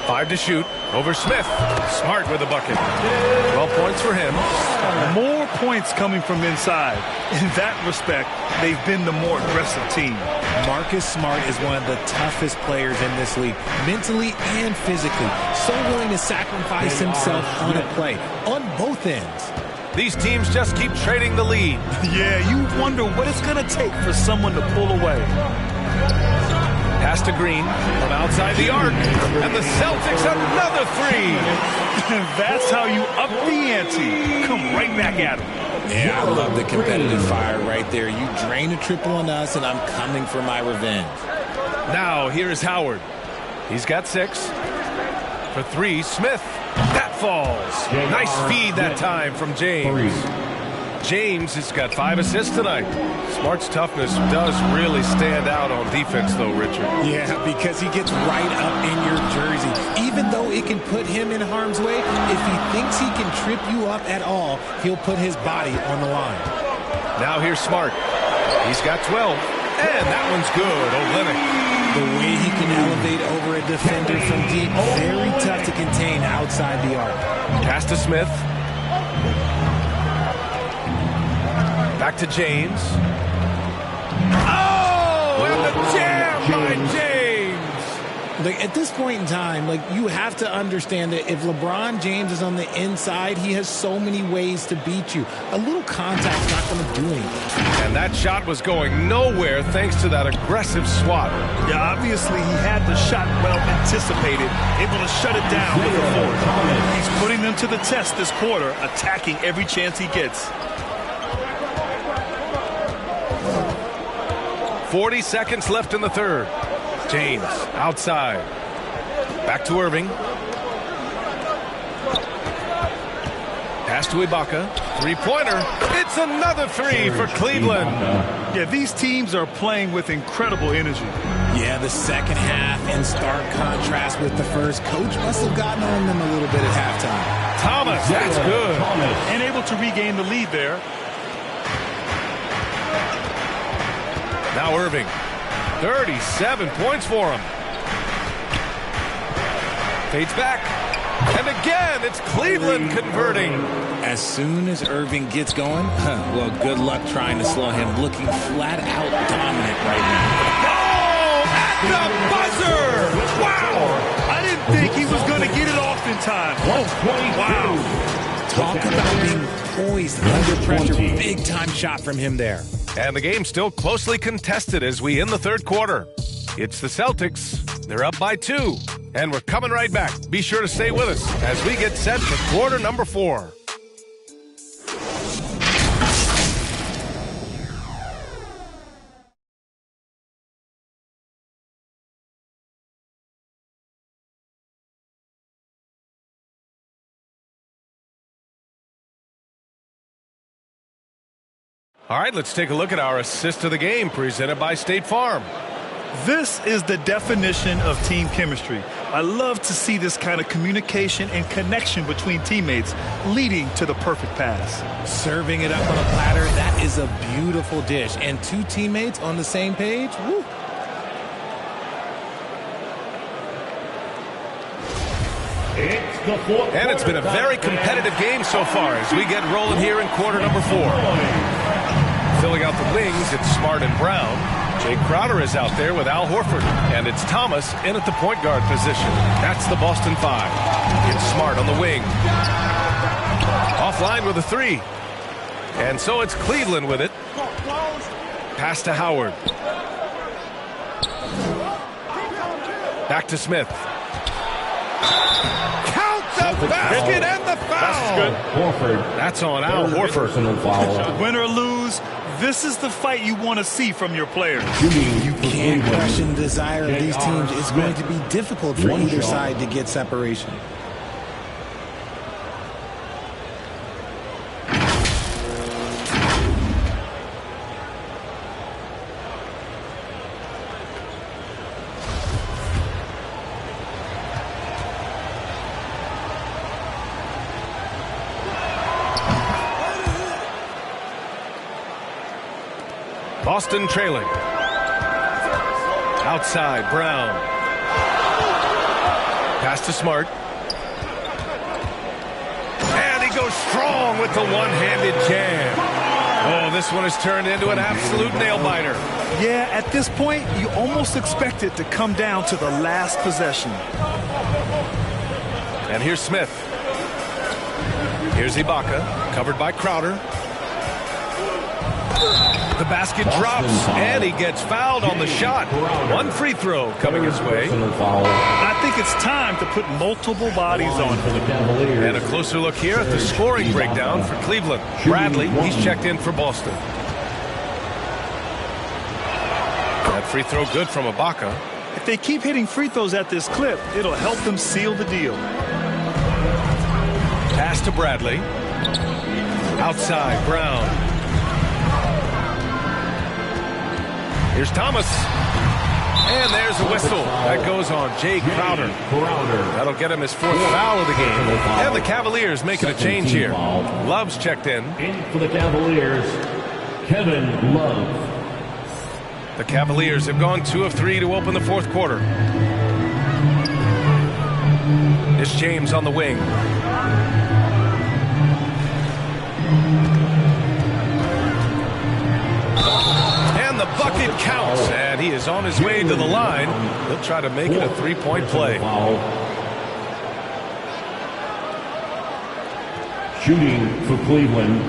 Speaker 3: 5 to shoot. Over Smith. Smart with a bucket. 12 points for him.
Speaker 7: More points coming from inside. In that respect, they've been the more aggressive team.
Speaker 6: Marcus Smart is one of the toughest players in this league, mentally and physically. So willing to sacrifice himself on a play, on both ends.
Speaker 3: These teams just keep trading the lead.
Speaker 7: Yeah, you wonder what it's going to take for someone to pull away.
Speaker 3: Pass to Green from outside the arc. And the Celtics another three.
Speaker 7: That's how you up the ante. Come right back at him.
Speaker 6: Yeah, I love the competitive fire right there. You drain a triple on us, and I'm coming for my revenge.
Speaker 3: Now, here's Howard. He's got 6. For 3, Smith. That falls. Nice feed that time from James. James has got 5 assists tonight. Smart's toughness does really stand out on defense, though, Richard.
Speaker 6: Yeah, because he gets right up in your jersey. Even though it can put him in harm's way, if he thinks he can trip you up at all, he'll put his body on the line.
Speaker 3: Now here's Smart. He's got 12. And that one's good. Olynyk.
Speaker 6: The way he can elevate over a defender from deep, very tough to contain outside the arc.
Speaker 3: Pass to Smith. Back to James. Oh, and the jam by James.
Speaker 6: Like, at this point in time, like, you have to understand that if LeBron James is on the inside, he has so many ways to beat you. A little contact's not going to do anything.
Speaker 3: And that shot was going nowhere thanks to that aggressive swat.
Speaker 7: Yeah, obviously he had the shot well anticipated, able to shut it down with the force. He's putting them to the test this quarter, attacking every chance he gets.
Speaker 3: 40 seconds left in the third. James outside. Back to Irving. Pass to Ibaka. Three-pointer. It's another 3 for Cleveland.
Speaker 7: Yeah, these teams are playing with incredible energy.
Speaker 6: Yeah, the second half in stark contrast with the first. Coach must have gotten on them a little bit at halftime.
Speaker 3: Thomas, that's good.
Speaker 7: And able to regain the lead there.
Speaker 3: Now Irving. 37 points for him. Fades back. And again, it's Cleveland converting.
Speaker 6: As soon as Irving gets going, well, good luck trying to slow him. Looking flat out dominant right now.
Speaker 3: Oh, at the buzzer!
Speaker 7: Wow! I didn't think he was going to get it off in time. Wow.
Speaker 6: Talk about being poised under pressure. Big time shot from him there.
Speaker 3: And the game's still closely contested as we end the third quarter. It's the Celtics. They're up by 2. And we're coming right back. Be sure to stay with us as we get set for quarter number 4. All right, let's take a look at our assist of the game presented by State Farm.
Speaker 7: This is the definition of team chemistry. I love to see this kind of communication and connection between teammates leading to the perfect pass.
Speaker 6: Serving it up on a platter, that is a beautiful dish. And 2 teammates on the same page, woo.
Speaker 3: And it's been a very competitive game so far as we get rolling here in quarter number 4. Filling out the wings, it's Smart and Brown. Jay Crowder is out there with Al Horford. And it's Thomas in at the point guard position. That's the Boston 5. It's Smart on the wing. Offline with a 3. And so it's Cleveland with it. Pass to Howard. Back to Smith. Count the basket and the foul.
Speaker 7: That's good.
Speaker 10: Horford.
Speaker 3: That's on Al Horford.
Speaker 10: Personal foul.
Speaker 7: Win or lose, this is the fight you want to see from your players.
Speaker 6: You can't question the desire of these teams. It's going to be difficult for either side to get separation.
Speaker 3: Boston trailing. Outside, Brown. Pass to Smart. And he goes strong with the one-handed jam. Oh, this one has turned into an absolute nail-biter.
Speaker 7: Yeah, at this point, you almost expect it to come down to the last possession.
Speaker 3: And here's Smith. Here's Ibaka, covered by Crowder. The basket drops, and he gets fouled on the shot. One free throw coming his way.
Speaker 7: I think it's time to put multiple bodies on him.
Speaker 3: And a closer look here at the scoring breakdown for Cleveland. Bradley, he's checked in for Boston. That free throw good from Ibaka.
Speaker 7: If they keep hitting free throws at this clip, it'll help them seal the deal.
Speaker 3: Pass to Bradley. Outside, Brown. Here's Thomas. And there's a whistle. That goes on Jay Crowder. That'll get him his 4th foul of the game. And the Cavaliers making a change here. Love's checked in.
Speaker 4: In for the Cavaliers, Kevin Love.
Speaker 3: The Cavaliers have gone 2 of 3 to open the 4th quarter. It's James on the wing. The bucket counts, and he is on his way to the line. He'll try to make it a 3-point play.
Speaker 4: Shooting for Cleveland,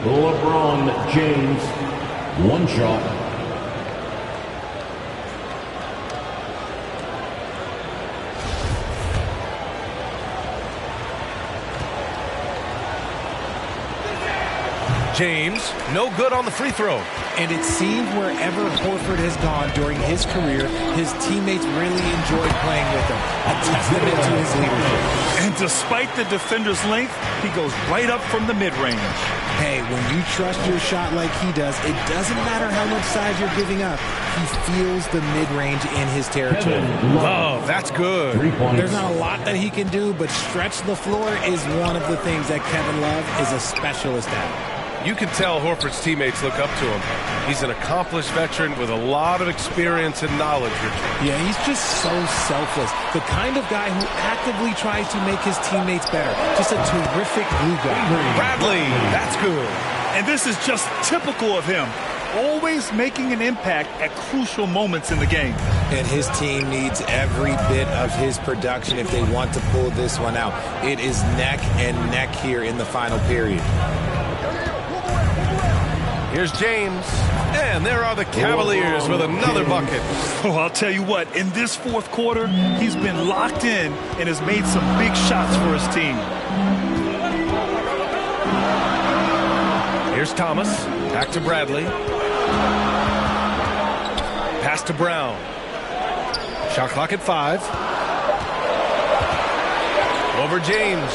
Speaker 4: LeBron James, 1 shot.
Speaker 3: James, no good on the free throw.
Speaker 6: And it seemed wherever Horford has gone during his career, his teammates really enjoyed playing with him. A testament to his leadership.
Speaker 7: And despite the defender's length, he goes right up from the mid-range.
Speaker 6: Hey, when you trust your shot like he does, it doesn't matter how much size you're giving up. He feels the mid-range in his territory.
Speaker 3: Oh, that's good.
Speaker 6: There's not a lot that he can do, but stretch the floor is one of the things that Kevin Love is a specialist at.
Speaker 3: You can tell Horford's teammates look up to him. He's an accomplished veteran with a lot of experience and knowledge.
Speaker 6: Yeah, he's just so selfless. The kind of guy who actively tries to make his teammates better. Just a terrific glue guy.
Speaker 3: Bradley, that's good.
Speaker 7: And this is just typical of him. Always making an impact at crucial moments in the game.
Speaker 6: And his team needs every bit of his production if they want to pull this one out. It is neck and neck here in the final period.
Speaker 3: Here's James. And there are the Cavaliers with another bucket.
Speaker 7: Oh, I'll tell you what, in this 4th quarter, he's been locked in and has made some big shots for his team.
Speaker 3: Here's Thomas. Back to Bradley. Pass to Brown. Shot clock at 5. Over James.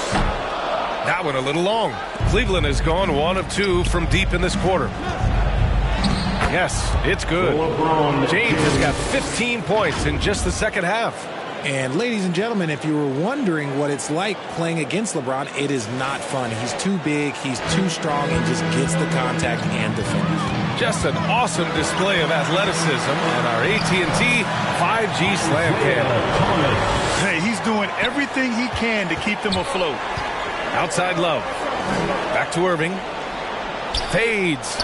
Speaker 3: That one a little long. Cleveland has gone 1 of 2 from deep in this quarter. Yes, it's good. James has got 15 points in just the second half.
Speaker 6: And ladies and gentlemen, if you were wondering what it's like playing against LeBron, it is not fun. He's too big, he's too strong, and just gets the contact and the finish.
Speaker 3: Just an awesome display of athleticism on our AT&T 5G Slam Cam.
Speaker 7: Hey, he's doing everything he can to keep them afloat.
Speaker 3: Outside Love. Back to Irving. Fades.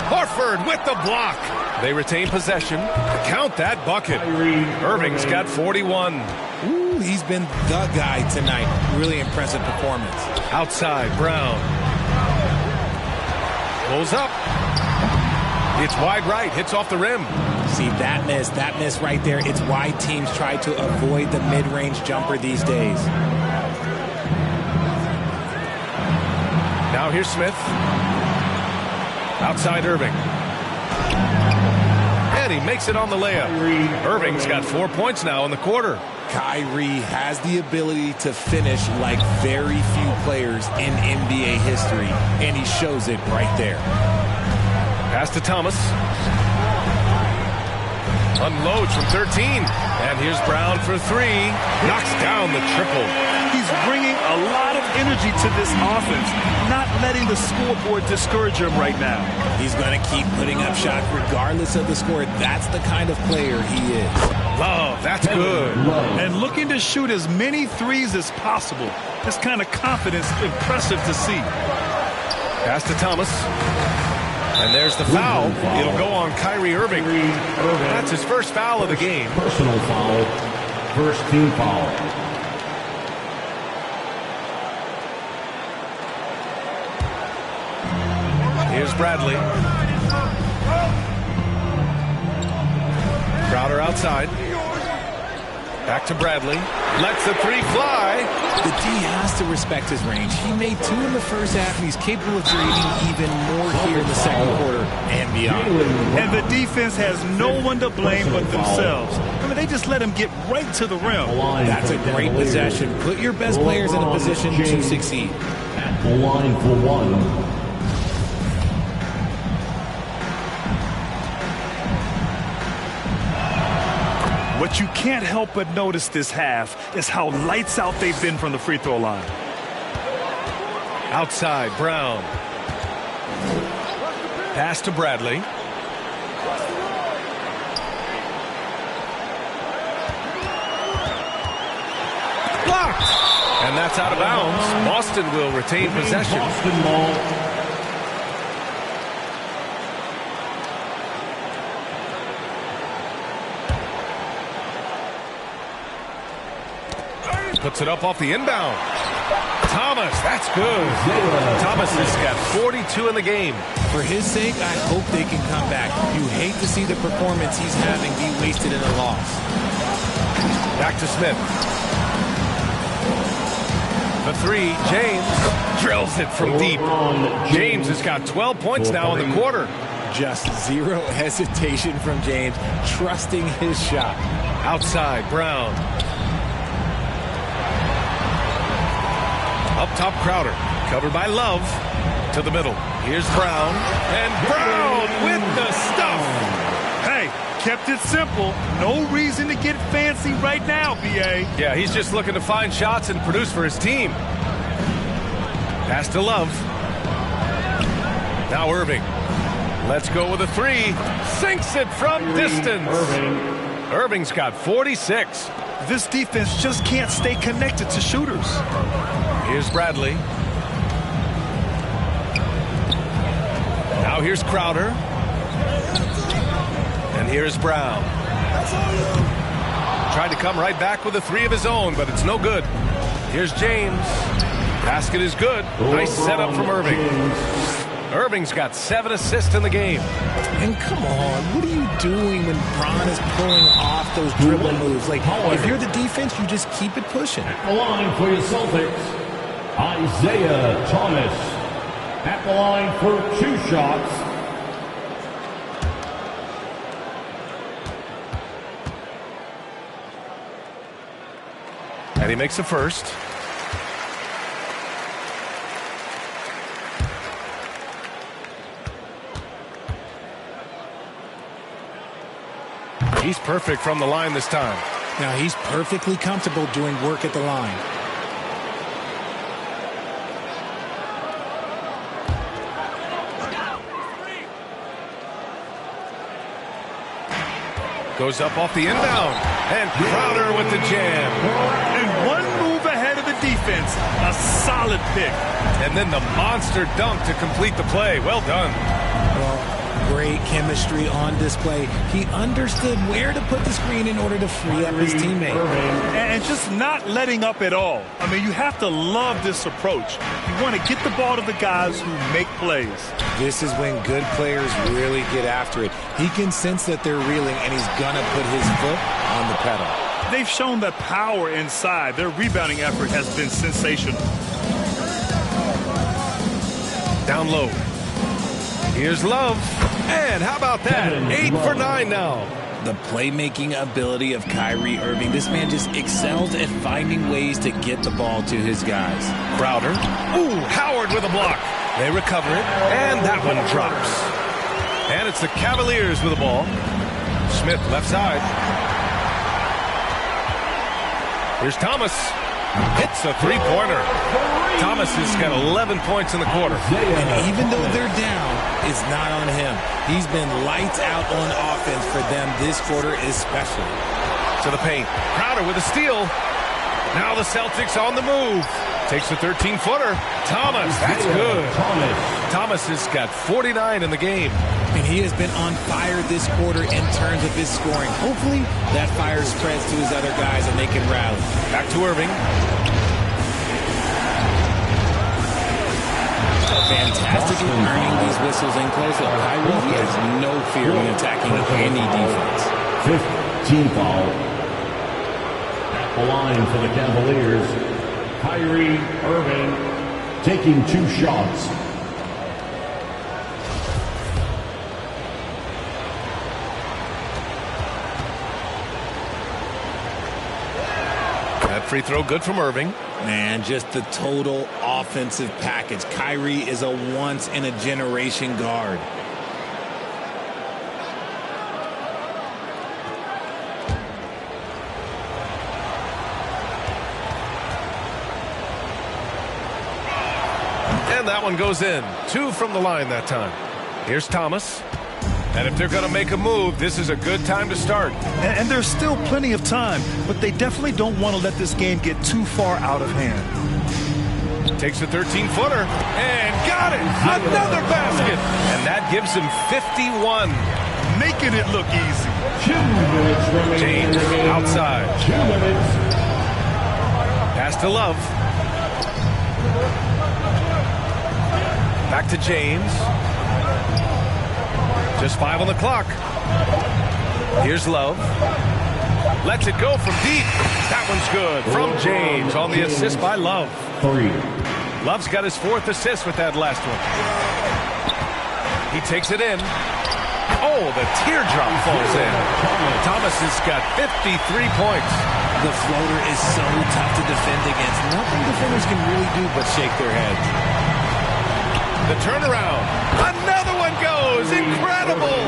Speaker 3: Horford with the block. They retain possession. Count that bucket. Irving's got 41.
Speaker 6: Ooh, he's been the guy tonight. Really impressive performance.
Speaker 3: Outside, Brown. Pulls up. It's wide right. Hits off the rim.
Speaker 6: See, that miss right there. It's why teams try to avoid the mid-range jumper these days.
Speaker 3: Now here's Smith. Outside Irving. And he makes it on the layup. Irving's got 4 points now in the quarter.
Speaker 6: Kyrie has the ability to finish like very few players in NBA history, and he shows it right there.
Speaker 3: Pass to Thomas. Unloads from 13. And here's Brown for 3. Knocks down the triple.
Speaker 7: He's bringing a lot of energy to this offense, not letting the scoreboard discourage him right now.
Speaker 6: He's going to keep putting up shots regardless of the score. That's the kind of player he is.
Speaker 3: Love, that's good.
Speaker 7: And looking to shoot as many threes as possible. This kind of confidence, impressive to see.
Speaker 3: Pass to Thomas. And there's the foul. It'll go on Kyrie Irving. That's his first foul of the game.
Speaker 4: Personal foul. First team foul.
Speaker 3: Here's Bradley. Crowder outside. Back to Bradley. Lets the 3 fly.
Speaker 6: The D has to respect his range. He made 2 in the first half, and he's capable of creating even more here in the second quarter and beyond.
Speaker 7: And the defense has no one to blame but themselves. I mean, they just let him get right to the rim.
Speaker 6: That's a great possession. Put your best players in a position to succeed.
Speaker 4: At the line for 1.
Speaker 7: What you can't help but notice this half is how lights out they've been from the free throw line.
Speaker 3: Outside, Brown. Pass to Bradley. Blocked! And that's out of bounds. Boston will retain possession.
Speaker 4: Boston ball.
Speaker 3: Puts it up off the inbound. Thomas, that's good. Thomas has got 42 in the game.
Speaker 6: For his sake, I hope they can come back. You hate to see the performance he's having be wasted in a loss.
Speaker 3: Back to Smith. The 3, James drills it from deep. James has got 12 points now in the quarter.
Speaker 6: Just zero hesitation from James, trusting his shot.
Speaker 3: Outside, Brown. Up top, Crowder. Covered by Love. To the middle. Here's Brown. And Brown with the stuff.
Speaker 7: Hey, kept it simple. No reason to get fancy right now, B.A.
Speaker 3: Yeah, he's just looking to find shots and produce for his team. Pass to Love. Now Irving. Let's go with a 3. Sinks it from distance. Irving's got 46.
Speaker 7: This defense just can't stay connected to shooters.
Speaker 3: Here's Bradley. Now here's Crowder. And here's Brown. Tried to come right back with a 3 of his own, but it's no good. Here's James. Basket is good. Nice setup from Irving. Irving's got 7 assists in the game.
Speaker 6: And come on, what are you doing when Bron is pulling off those dribble moves? Like, if you're the defense, you just keep it pushing.
Speaker 4: At the line for your Celtics, Isaiah Thomas. At the line for 2 shots.
Speaker 3: And he makes the first. He's perfect from the line this time.
Speaker 6: Now he's perfectly comfortable doing work at the line.
Speaker 3: Goes up off the inbound. And Crowder with the jam.
Speaker 7: And one move ahead of the defense. defense. A solid pick.
Speaker 3: And then the monster dunk to complete the play. Well done.
Speaker 6: Well, great chemistry on display. He understood where to put the screen in order to free up his teammate.
Speaker 7: And just not letting up at all. I mean, you have to love this approach. You want to get the ball to the guys who make plays.
Speaker 6: This is when good players really get after it. He can sense that they're reeling, and he's going to put his foot on the pedal.
Speaker 7: They've shown that power inside. Their rebounding effort has been sensational.
Speaker 3: Down low. Here's Love. And how about that? 8 for 9 now.
Speaker 6: The playmaking ability of Kyrie Irving. This man just excels at finding ways to get the ball to his guys.
Speaker 3: Crowder. Ooh, Howard with a block. They recover it, and that one drops. And it's the Cavaliers with the ball. Smith left side. Here's Thomas. Hits a three-pointer. Thomas has got 11 points in the quarter.
Speaker 6: And even though they're down, it's not on him. He's been lights out on offense for them this quarter especially.
Speaker 3: To the paint. Crowder with a steal. Now the Celtics on the move. Takes a 13-footer. Thomas, that's good. Thomas has got 49 in the game.
Speaker 6: And he has been on fire this quarter in terms of his scoring. Hopefully that fire spreads to his other guys and they can rally.
Speaker 3: Back to Irving.
Speaker 6: Fantastic at earning these whistles in close up. Kyrie has no fear in attacking any defense.
Speaker 4: 15 foul. At the line for the Cavaliers, Kyrie Irving taking 2 shots.
Speaker 3: That free throw good from Irving.
Speaker 6: Man, just the total offensive package. Kyrie is a once-in-a-generation guard.
Speaker 3: And that one goes in. 2 from the line that time. Here's Thomas. And if they're going to make a move, this is a good time to start.
Speaker 7: And there's still plenty of time, but they definitely don't want to let this game get too far out of hand.
Speaker 3: Takes a 13-footer and got it. Another basket. And that gives him 51.
Speaker 7: Making it look easy.
Speaker 4: 2 minutes remaining.
Speaker 3: James outside.
Speaker 4: 2 minutes.
Speaker 3: Pass to Love. Back to James. Just 5 on the clock. Here's Love. Lets it go from deep. That one's good from James on the assist by Love.
Speaker 4: 3.
Speaker 3: Love's got his 4th assist with that last one. He takes it in. Oh, the teardrop falls in. Thomas has got 53 points.
Speaker 6: The floater is so tough to defend against. Nothing defenders can really do but shake their heads.
Speaker 3: The turnaround. Another one goes. Incredible.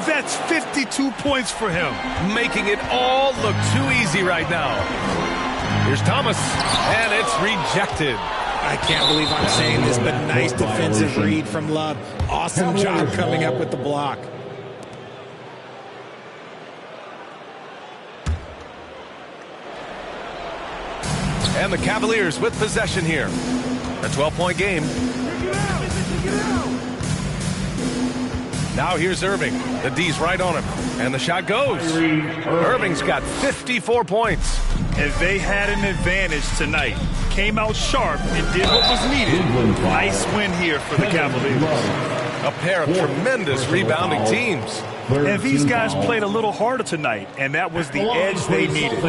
Speaker 7: That's 52 points for him.
Speaker 3: Making it all look too easy right now. Here's Thomas. And it's rejected.
Speaker 6: I can't believe I'm saying this, but nice defensive read from Love. Awesome job coming up with the block.
Speaker 3: And the Cavaliers with possession here. A 12-point game. Now here's Irving. The D's right on him. And the shot goes. Irving's got 54 points.
Speaker 7: And they had an advantage tonight. Came out sharp and did what was needed. Nice win here for the Cavaliers.
Speaker 3: A pair of tremendous rebounding teams.
Speaker 7: And these guys played a little harder tonight, and that was the edge they needed.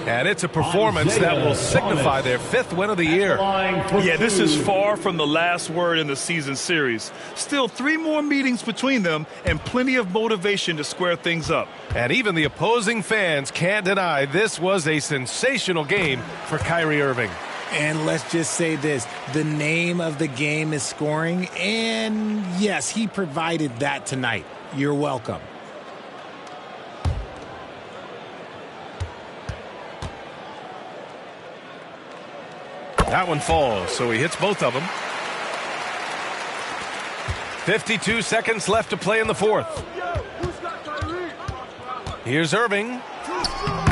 Speaker 3: And it's a performance that will signify their 5th win of the year.
Speaker 7: Yeah, this is far from the last word in the season series. Still 3 more meetings between them and plenty of motivation to square things up.
Speaker 3: And even the opposing fans can't deny this was a sensational game for Kyrie Irving.
Speaker 6: And let's just say this, the name of the game is scoring, and yes, he provided that tonight. You're welcome.
Speaker 3: That one falls, so he hits both of them. 52 seconds left to play in the 4th. Here's Irving.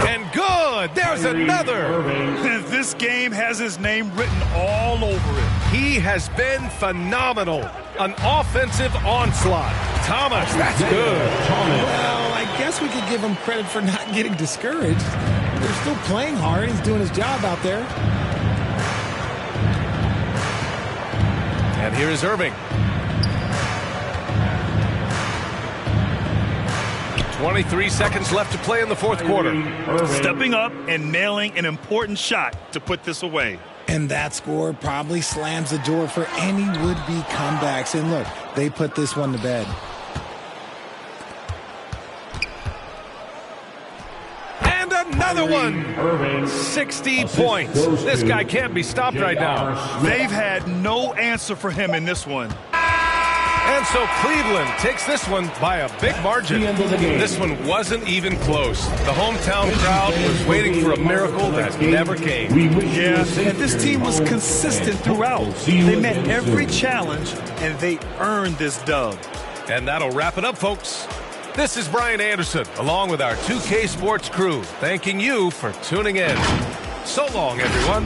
Speaker 3: And good! good. There's another.
Speaker 7: This game has his name written all over it.
Speaker 3: He has been phenomenal. An offensive onslaught. Thomas, that's good.
Speaker 6: Well, I guess we could give him credit for not getting discouraged. They're still playing hard. He's doing his job out there.
Speaker 3: And here is Irving. 23 seconds left to play in the fourth quarter.
Speaker 7: Stepping up and nailing an important shot to put this away.
Speaker 6: And that score probably slams the door for any would-be comebacks. And look, they put this one to bed.
Speaker 3: And another one. 60 points. This guy can't be stopped right now.
Speaker 7: They've had no answer for him in this one.
Speaker 3: And so Cleveland takes this one by a big margin. This one wasn't even close. The hometown crowd was waiting for a miracle that never came.
Speaker 7: Yeah, and this team was consistent throughout. They met every challenge, and they earned this dub.
Speaker 3: And that'll wrap it up, folks. This is Brian Anderson, along with our 2K Sports crew, thanking you for tuning in. So long, everyone.